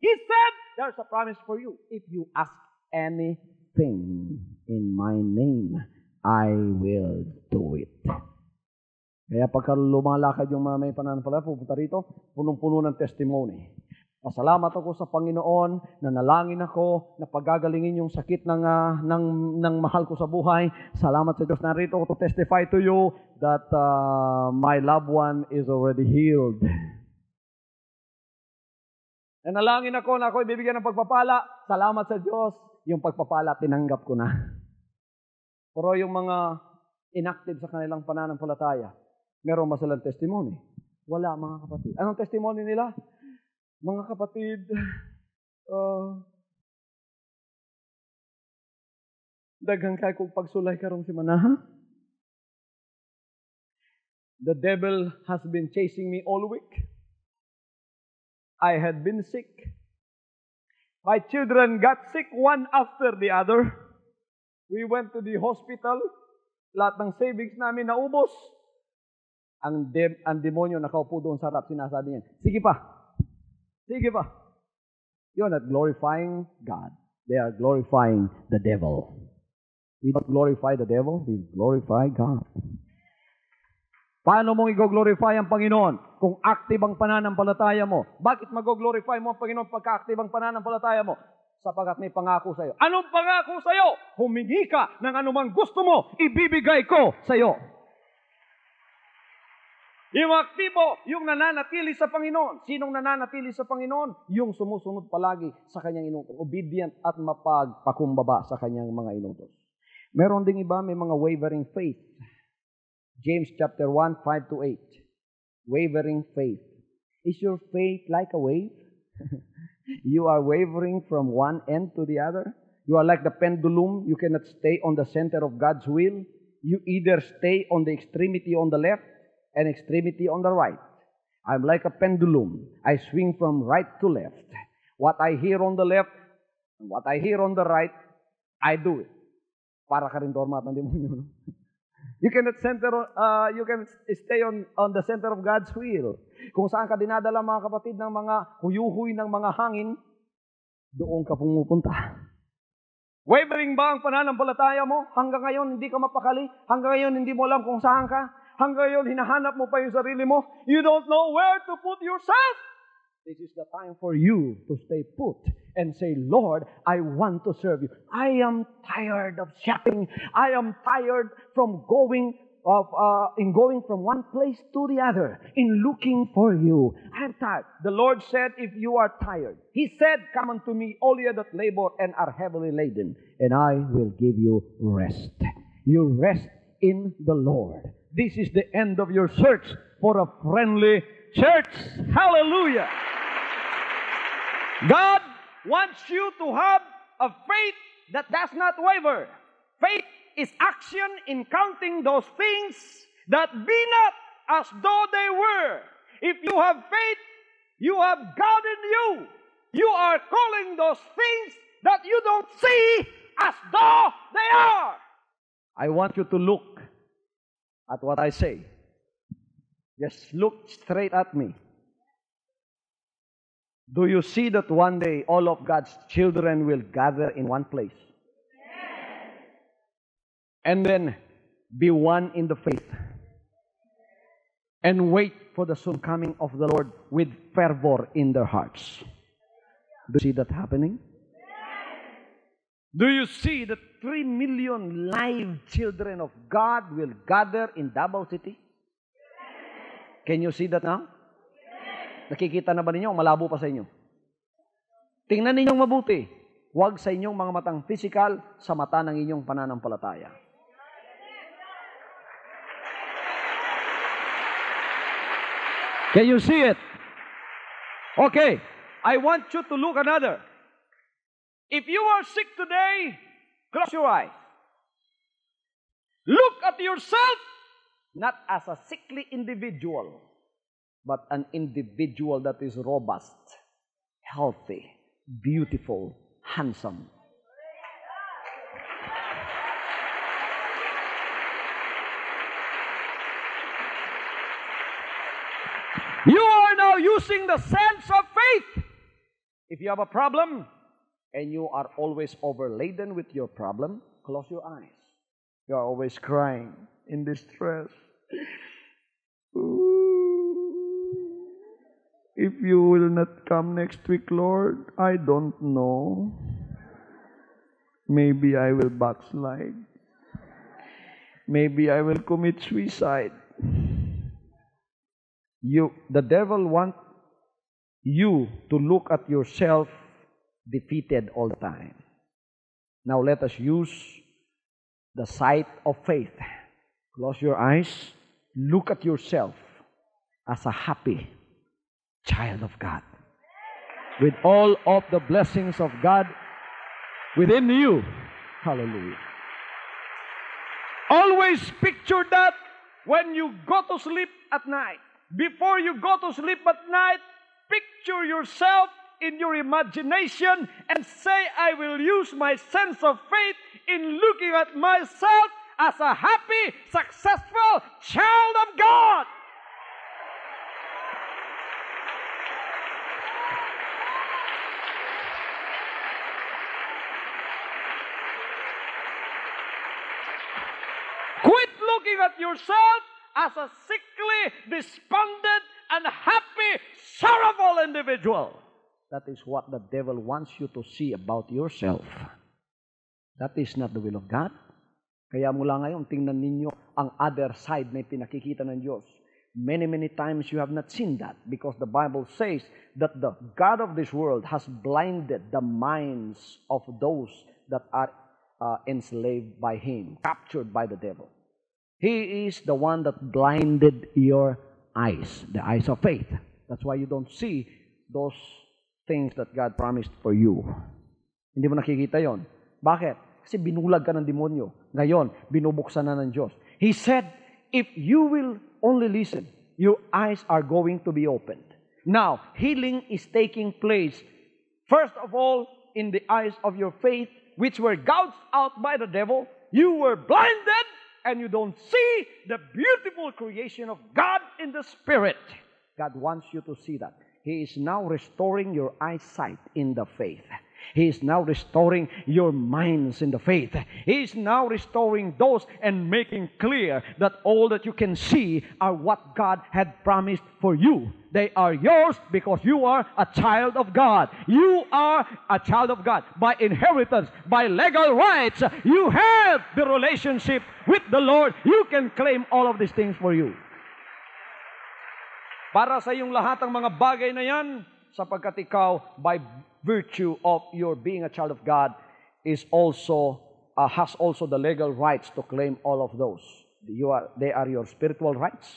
He said, there's a promise for you. If you ask anything in my name, I will do it. Kaya pagka lumalakad yung mga may pananampalataya, pupunta rito, punong-puno ng testimony. Pasalamat ako sa Panginoon, nanalangin ako, na pagagalingin yung sakit ng mahal ko sa buhay. Salamat sa Diyos. Narito ako to testify to you that my loved one is already healed. Nanalangin ako na ako ibibigyan ng pagpapala. Salamat sa Diyos. Yung pagpapala, tinanggap ko na. Pero yung mga inactive sa kanilang pananampalataya, meron ba silang testimony? Wala, mga kapatid. Anong testimony nila? Mga kapatid, daghang kay kong pagsulay karong si manaha. The devil has been chasing me all week. I had been sick. My children got sick one after the other. We went to the hospital. Lahat ng savings namin naubos. Ang demonyo nakaupo doon sa harap, sinasabi niya, sige pa. Sige pa. You're not glorifying God. They are glorifying the devil. We don't glorify the devil, we glorify God. Paano mong i-glorify ang Panginoon kung active ang pananampalataya mo? Bakit mag-glorify mo ang Panginoon pagka-active ang pananampalataya mo? Sapagkat may pangako sa iyo. Anong pangako sa iyo? Humingi ka ng anumang gusto mo, ibibigay ko sa iyo. Yung aktibo, yung nananatili sa Panginoon. Sinong nananatili sa Panginoon? Yung sumusunod palagi sa kanyang inutos. Obedient at mapagpakumbaba sa kanyang mga inutos. Meron ding iba, may mga wavering faith. James chapter 1, 5 to 8. Wavering faith. Is your faith like a wave? You are wavering from one end to the other. You are like the pendulum. You cannot stay on the center of God's will. You either stay on the extremity on the left and extremity on the right. I'm like a pendulum. I swing from right to left. What I hear on the left, and what I hear on the right, I do it. Para ka rin dormat ng demonyo. You cannot stay on the center of God's will. Kung saan ka dinadala, mga kapatid, ng mga huyuhuy ng mga hangin, doon ka pumupunta. Wavering ba ang pananampalataya mo? Hanggang ngayon, hindi ka mapakali. Hanggang ngayon, hindi mo alam kung saan ka. Hanggang ngayon, hinahanap mo pa yung sarili mo. You don't know where to put yourself. This is the time for you to stay put and say, Lord, I want to serve you. I am tired of shopping. I am tired from going from one place to the other in looking for you. I'm tired. The Lord said, if you are tired, He said, come unto me, all ye that labor and are heavily laden, and I will give you rest. You rest in the Lord. This is the end of your search for a friendly church. Hallelujah! God wants you to have a faith that does not waver. Faith is action in counting those things that be not as though they were. If you have faith, you have God in you. You are calling those things that you don't see as though they are. I want you to look at what I say. Just look straight at me. Do you see that one day all of God's children will gather in one place? Yes. And then be one in the faith. And wait for the soon coming of the Lord with fervor in their hearts. Do you see that happening? Yes. Do you see that 3 million live children of God will gather in Davao City? Can you see that now? Nakikita na ba ninyo? Malabo pa sa inyo. Tingnan ninyong mabuti. Huwag sa inyong mga matang physical, sa mata ng inyong pananampalataya. Can you see it? Okay. I want you to look another. If you are sick today, close your eyes. Look at yourself, not as a sickly individual, but an individual that is robust, healthy, beautiful, handsome. You are now using the sense of faith. If you have a problem, and you are always overladen with your problem, close your eyes. You are always crying in distress. If you will not come next week, Lord, I don't know. Maybe I will backslide. Maybe I will commit suicide. The devil wants you to look at yourself defeated all the time. Now let us use the sight of faith. Close your eyes. Look at yourself as a happy child of God, with all of the blessings of God within you. Hallelujah. Always picture that when you go to sleep at night. Before you go to sleep at night, picture yourself in your imagination and say, I will use my sense of faith in looking at myself as a happy, successful child of God. looking at yourself as a sickly, despondent, unhappy, sorrowful individual. That is what the devil wants you to see about yourself. That is not the will of God. Kaya mula ngayon, tingnan ninyo ang other side na pinakikita ng Diyos. Many, many times you have not seen that because the Bible says that the God of this world has blinded the minds of those that are enslaved by Him, captured by the devil. He is the one that blinded your eyes, the eyes of faith. That's why you don't see those things that God promised for you. Hindi mo nakikita yon. Bakit? Kasi binulag ka ng demonyo. Ngayon, binubuksan na ng Diyos. He said, if you will only listen, your eyes are going to be opened. Now, healing is taking place, first of all, in the eyes of your faith, which were gouged out by the devil. You were blinded, and you don't see the beautiful creation of God in the Spirit. God wants you to see that. He is now restoring your eyesight in the faith. He is now restoring your minds in the faith. He is now restoring those and making clear that all that you can see are what God had promised for you. They are yours because you are a child of God. You are a child of God. By inheritance, by legal rights, you have the relationship with the Lord. You can claim all of these things for you. Para sa iyong lahat ng mga bagay na yan, sapagkat ikaw, by virtue of your being a child of God, is also has also the legal rights to claim all of those. They are your spiritual rights,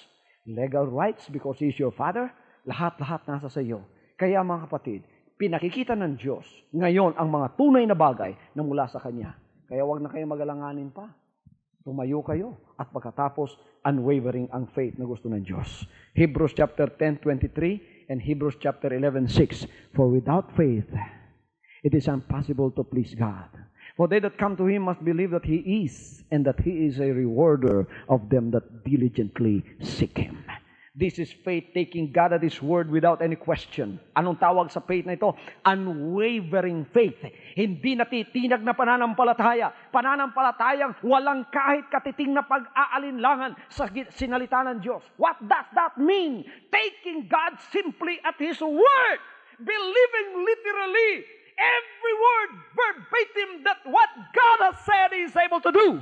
legal rights because He is your Father. Lahat-lahat nasa sa iyo. Kaya mga kapatid, pinakikita ng Diyos ngayon ang mga tunay na bagay na mula sa Kanya. Kaya wag na kayo magalanganin pa. Tumayo kayo at pagkatapos unwavering ang faith na gusto ng Diyos. Hebrews chapter 10:23 and Hebrews chapter 11:6. For without faith, it is impossible to please God. For they that come to Him must believe that He is, and that He is a rewarder of them that diligently seek Him. This is faith taking God at His word without any question. Anong tawag sa faith na ito? Unwavering faith. Hindi natitinag na pananampalataya. Pananampalatayang walang kahit katiting na pag-aalinlangan sa sinalita ng Diyos. What does that mean? Taking God simply at His word. Believing literally every word verbatim that what God has said He is able to do.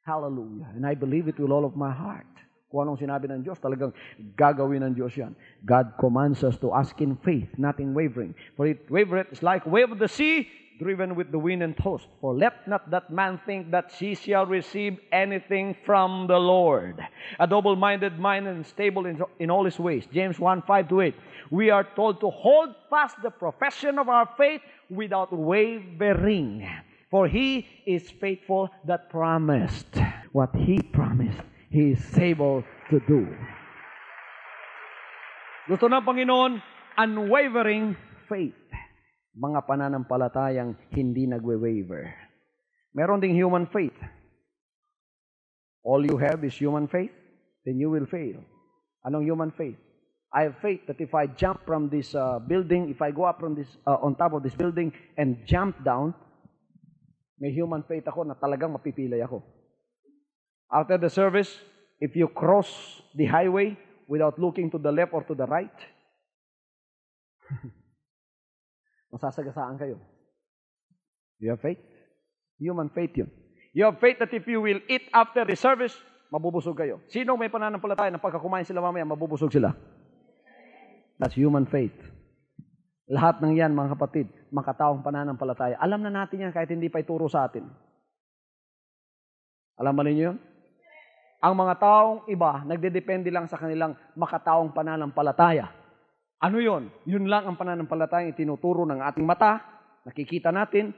Hallelujah. And I believe it with all of my heart. Kung anong sinabi ng Diyos, talagang gagawin ng Diyos yan. God commands us to ask in faith, not in wavering. For it wavereth is like wave of the sea, driven with the wind and tossed. For let not that man think that he shall receive anything from the Lord. A double-minded mind and stable in all his ways. James 1:5-8. We are told to hold fast the profession of our faith without wavering. For He is faithful that promised. What He promised, He is able to do. Gusto ng Panginoon, unwavering faith. Mga pananampalatayang hindi nagwe-waver. Meron ding human faith. All you have is human faith, then you will fail. Anong human faith? I have faith that if I jump from this building, if I go up from this on top of this building and jump down, may human faith ako na talagang mapipilay ako. After the service, if you cross the highway without looking to the left or to the right, masasagasaan kayo. You have faith? Human faith yun. You have faith that if you will eat after the service, mabubusog kayo. Sino may pananampalataya na pagka kumain sila mamaya, mabubusog sila? That's human faith. Lahat ng yan, mga kapatid, makataong pananampalataya. Alam na natin yan kahit hindi pa ituro sa atin. Alam ba ninyo yun? Ang mga taong iba, nagdedepende lang sa kanilang makataong pananampalataya. Ano yun? Yun lang ang pananampalatayang itinuturo ng ating mata, nakikita natin,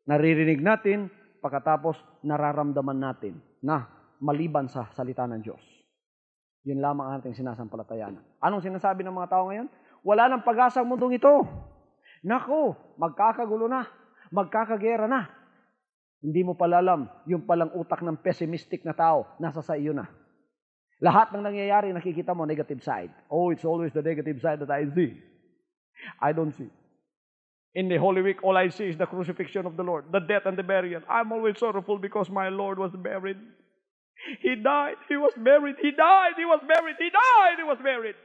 naririnig natin, pagkatapos nararamdaman natin na maliban sa salita ng Diyos. Yun lamang ang ating sinasampalatayaan. Anong sinasabi ng mga tao ngayon? Wala nang pag-asa ang mundong ito. Naku, magkakagulo na, magkakagera na. Hindi mo pala alam, yung palang utak ng pessimistic na tao, nasa sa iyo na. Lahat ng nangyayari, nakikita mo, negative side. Oh, it's always the negative side that I see. I don't see. In the Holy Week, all I see is the crucifixion of the Lord, the death and the burial. I'm always sorrowful because my Lord was buried. He died, he was buried, he died, he was buried, he died, he was buried.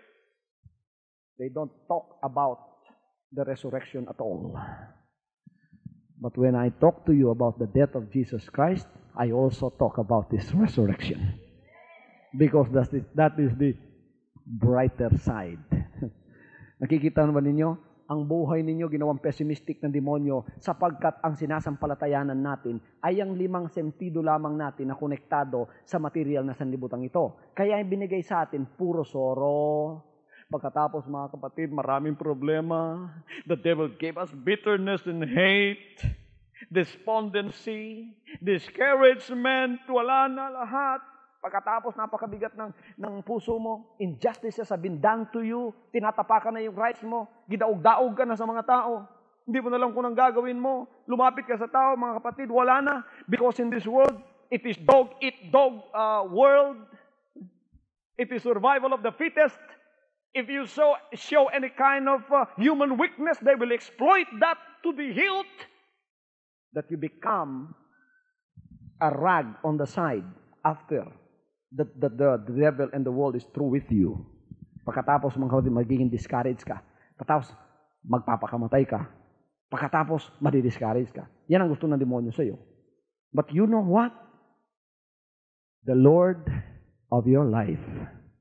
They don't talk about the resurrection at all. But when I talk to you about the death of Jesus Christ, I also talk about His resurrection. Because that is the brighter side. Nakikita naman ninyo, ang buhay ninyo ginawang pessimistic ng demonyo sapagkat ang sinasampalatayanan natin ay ang 5 sentido lamang natin na konektado sa material na sanlibutan ito. Kaya ang binigay sa atin, puro sorrow. Pagkatapos mga kapatid, maraming problema. The devil gave us bitterness and hate, despondency, discouragement, wala na lahat. Pagkatapos, napakabigat ng puso mo. Injustices have been done to you. Tinatapakan na yung rights mo. Gidaog-daog ka na sa mga tao. Hindi mo na lang kung anong gagawin mo. Lumapit ka sa tao, mga kapatid, wala na. Because in this world, it is dog-eat-dog world. It is survival of the fittest. If you show any kind of human weakness, they will exploit that to the hilt. That you become a rag on the side after the devil and the world is through with you. Pagkatapos magiging discouraged ka. Pagkatapos magpapakamatay ka. Pagkatapos madi-discourage ka. Yan ang gusto ng demonyo sa iyo. But you know what? The Lord of your life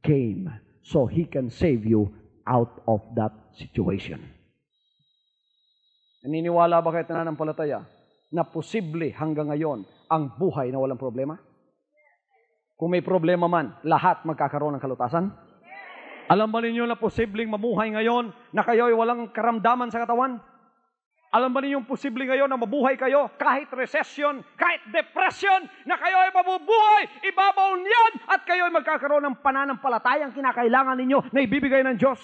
came so He can save you out of that situation. Naniniwala ba kayo nananampalataya na posible hanggang ngayon ang buhay na walang problema? Kung may problema man, lahat magkakaroon ng kalutasan? Alam ba ninyo na posibleng mamuhay ngayon na kayo ay walang karamdaman sa katawan? Alam ba ninyo posible ngayon na mabuhay kayo kahit recession, kahit depression, na kayo ay mabubuhay, ibabaw niyan, at kayo ay magkakaroon ng pananampalatayang kinakailangan ninyo na ibibigay ng Diyos?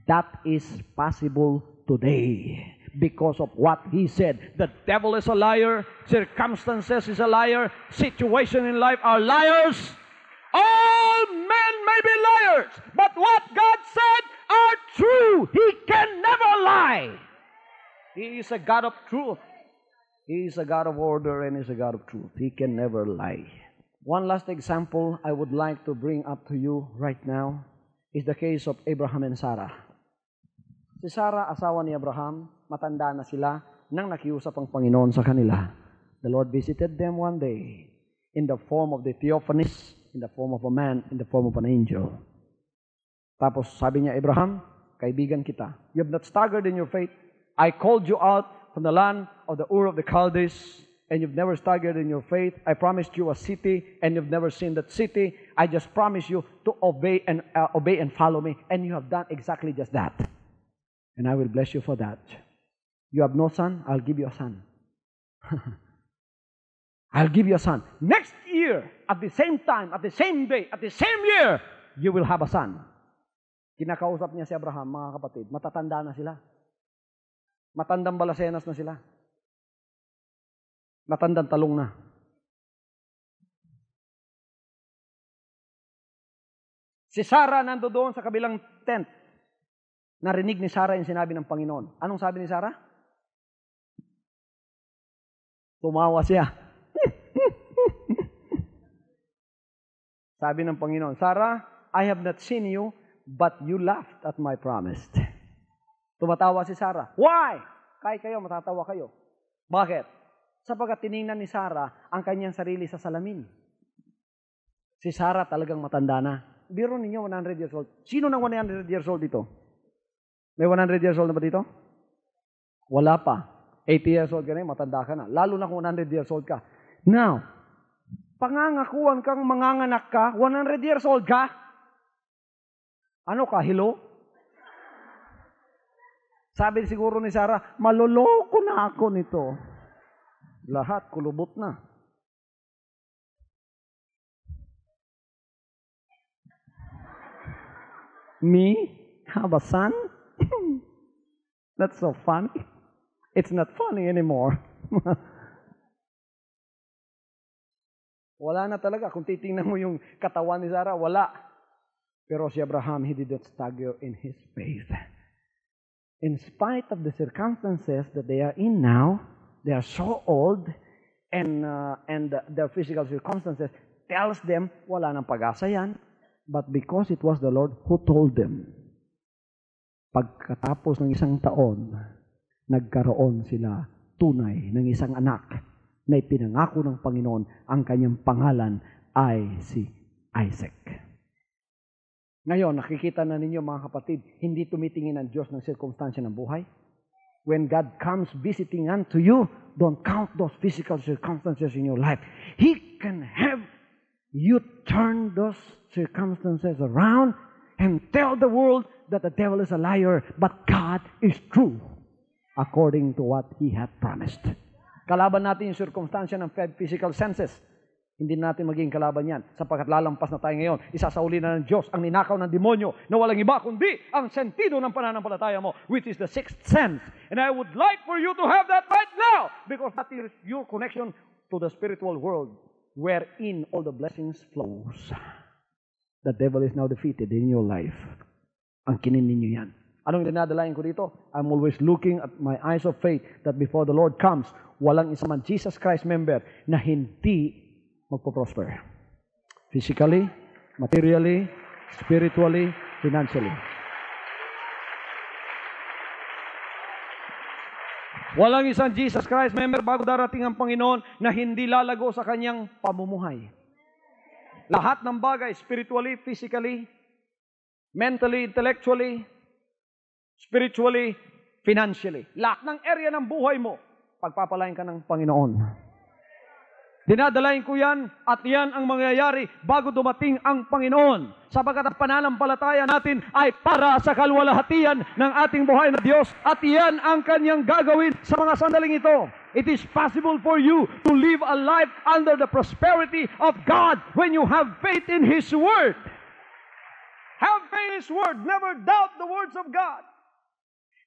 That is possible today. Because of what He said. The devil is a liar. Circumstances is a liar. Situation in life are liars. All men may be liars. But what God said are true. He can never lie. He is a God of truth. He is a God of order and is a God of truth. He can never lie. One last example I would like to bring up to you right now is the case of Abraham and Sarah. Si Sarah, asawa ni Abraham, matanda na sila nang nakiusap ang Panginoon sa kanila. The Lord visited them one day in the form of the theophanist, in the form of a man, in the form of an angel. Tapos sabi niya, Abraham, kaibigan kita. You have not staggered in your faith. I called you out from the land of the Ur of the Chaldees, and you've never staggered in your faith. I promised you a city, and you've never seen that city. I just promised you to obey and follow me, and you have done exactly just that. And I will bless you for that. You have no son, I'll give you a son. I'll give you a son. Next year, at the same time, at the same day, at the same year, you will have a son. Kinakausap niya si Abraham, mga kapatid, matatanda na sila. Matandang balasenas na sila. Matandang talong na. Si Sarah nando doon sa kabilang tent. Narinig ni Sarah yung sinabi ng Panginoon. Anong sabi ni Sarah? Tumawa siya. Sabi ng Panginoon, Sarah, I have not seen you, but you laughed at my promise. Tumatawa si Sarah. Why? Kahit kayo, matatawa kayo. Bakit? Sapagkat tiningnan ni Sarah ang kanyang sarili sa salamin. Si Sarah talagang matanda na. Biro ninyo, 100 years old. Sino ng 100 years old dito? May 100 years old na ba dito? Wala pa. 80 years old ka na, matanda ka na. Lalo na kung 100 years old ka. Now, pangangakuan kang manganganak ka, 100 years old ka? Ano ka, hello? Sabi siguro ni Sarah, maloloko na ako nito. Lahat, kulubot na. Me? Have a son? That's so funny. It's not funny anymore. Wala na talaga. Kung titingnan mo yung katawan ni Sarah, wala. Pero si Abraham, he did not stagger in his faith. In spite of the circumstances that they are in now, they are so old, and their physical circumstances tells them wala nang pag-asa yan. But because it was the Lord who told them, pagkatapos ng isang taon, nagkaroon sila tunay ng isang anak na ipinangako ng Panginoon. Ang kanyang pangalan ay si Isaac. Ngayon, nakikita na ninyo mga kapatid, hindi tumitingin ang Diyos ng sirkumstansya ng buhay. When God comes visiting unto you, don't count those physical circumstances in your life. He can have you turn those circumstances around and tell the world that the devil is a liar, but God is true according to what He had promised. Kalaban natin yung circumstansya ng physical senses. Hindi natin maging kalaban yan sapagkat lalampas na tayo ngayon. Isasauli na ng Diyos ang ninakaw ng demonyo na walang iba kundi ang sentido ng pananampalataya mo, which is the sixth sense. And I would like for you to have that right now because that is your connection to the spiritual world wherein all the blessings flows. The devil is now defeated in your life. Ang kinin ninyo yan. Anong dinadalain ko dito? I'm always looking at my eyes of faith that before the Lord comes, walang isa man Jesus Christ member na hindi magpo-prosper. Physically, materially, spiritually, financially. Walang isang Jesus Christ member bago darating ang Panginoon na hindi lalago sa kanyang pamumuhay. Lahat ng bagay, spiritually, physically, mentally, intellectually, spiritually, financially. Lahat ng area ng buhay mo, pagpapalain ka ng Panginoon. Dinadalain ko yan at yan ang mangyayari bago dumating ang Panginoon. Sapagkat ang pananampalataya natin ay para sa kalwalhatian ng ating buhay na Diyos at yan ang kanyang gagawin sa mga sandaling ito. It is possible for you to live a life under the prosperity of God when you have faith in His Word. Have faith in His Word. Never doubt the words of God.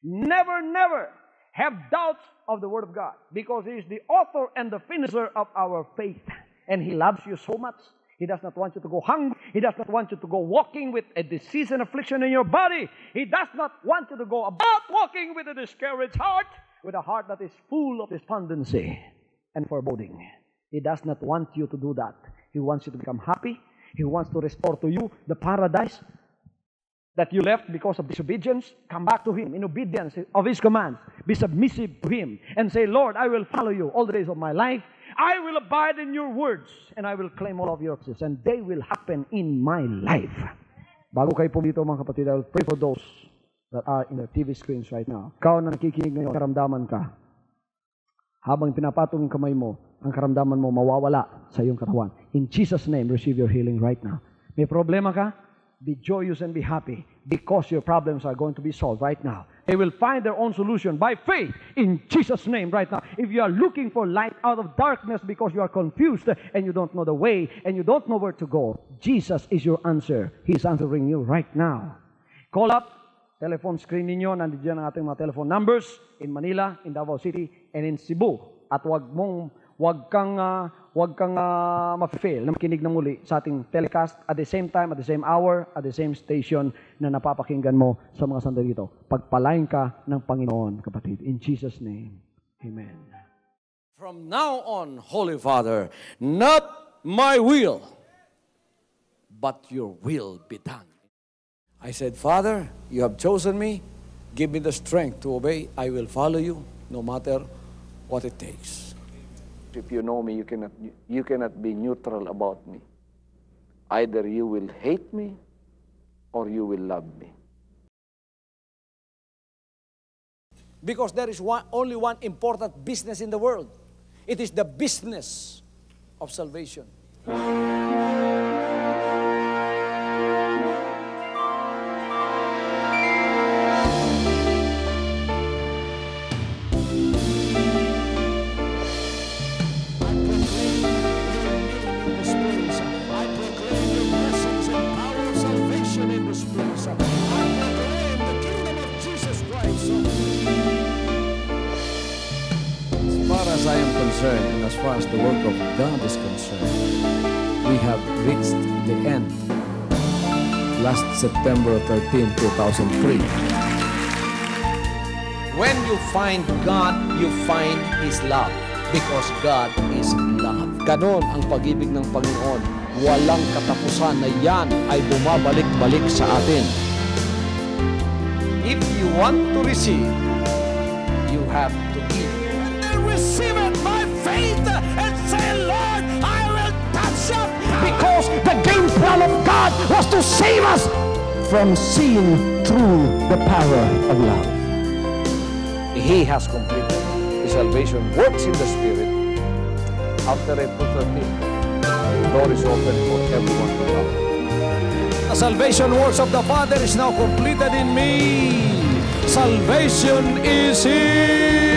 Never, never have doubts of the Word of God because He is the author and the finisher of our faith. And He loves you so much. He does not want you to go hungry. He does not want you to go walking with a disease and affliction in your body. He does not want you to go about walking with a discouraged heart, with a heart that is full of despondency and foreboding. He does not want you to do that. He wants you to become happy. He wants to restore to you the paradise that you left because of disobedience. Come back to Him in obedience of His commands. Be submissive to Him and say, Lord, I will follow you all the days of my life. I will abide in your words and I will claim all of your promises and they will happen in my life. Bago kayo pumito mga kapatid, I will pray for those that are in their TV screens right now. Ikaw na nakikinig ngayon, karamdaman ka. Habang pinapatong yung kamay mo, ang karamdaman mo mawawala sa iyong katawan. In Jesus' name, receive your healing right now. May problema ka? Be joyous and be happy because your problems are going to be solved right now. They will find their own solution by faith in Jesus' name right now. If you are looking for light out of darkness because you are confused and you don't know the way and you don't know where to go, Jesus is your answer. He's answering you right now. Call up, telephone screen ninyo, nandiyan ang ating mga telephone numbers in Manila, in Davao City, and in Cebu. At wag kang ma-fail na makinig na muli sa ating telecast at the same time, at the same hour, at the same station na napapakinggan mo sa mga sandali ito. Pagpalain ka ng Panginoon, kapatid. In Jesus' name, amen. From now on, Holy Father, not my will, but your will be done. I said, Father, you have chosen me. Give me the strength to obey. I will follow you no matter what it takes. If you know me, you cannot be neutral about me. Either you will hate me or you will love me. Because there is only one important business in the world. It is the business of salvation. As I am concerned, and as far as the work of God is concerned, we have reached the end. Last September 13, 2003. When you find God, you find His love. Because God is love. Ganon ang pag-ibig ng Panginoon. Walang katapusan na yan ay bumabalik-balik sa atin. If you want to receive, you have to give. Receive it by faith and say, Lord, I will touch your power. Because the game plan of God was to save us from seeing through the power of love. He has completed. His salvation works in the Spirit. After April 13th, the door is open for everyone to come. The salvation works of the Father is now completed in me. Salvation is here.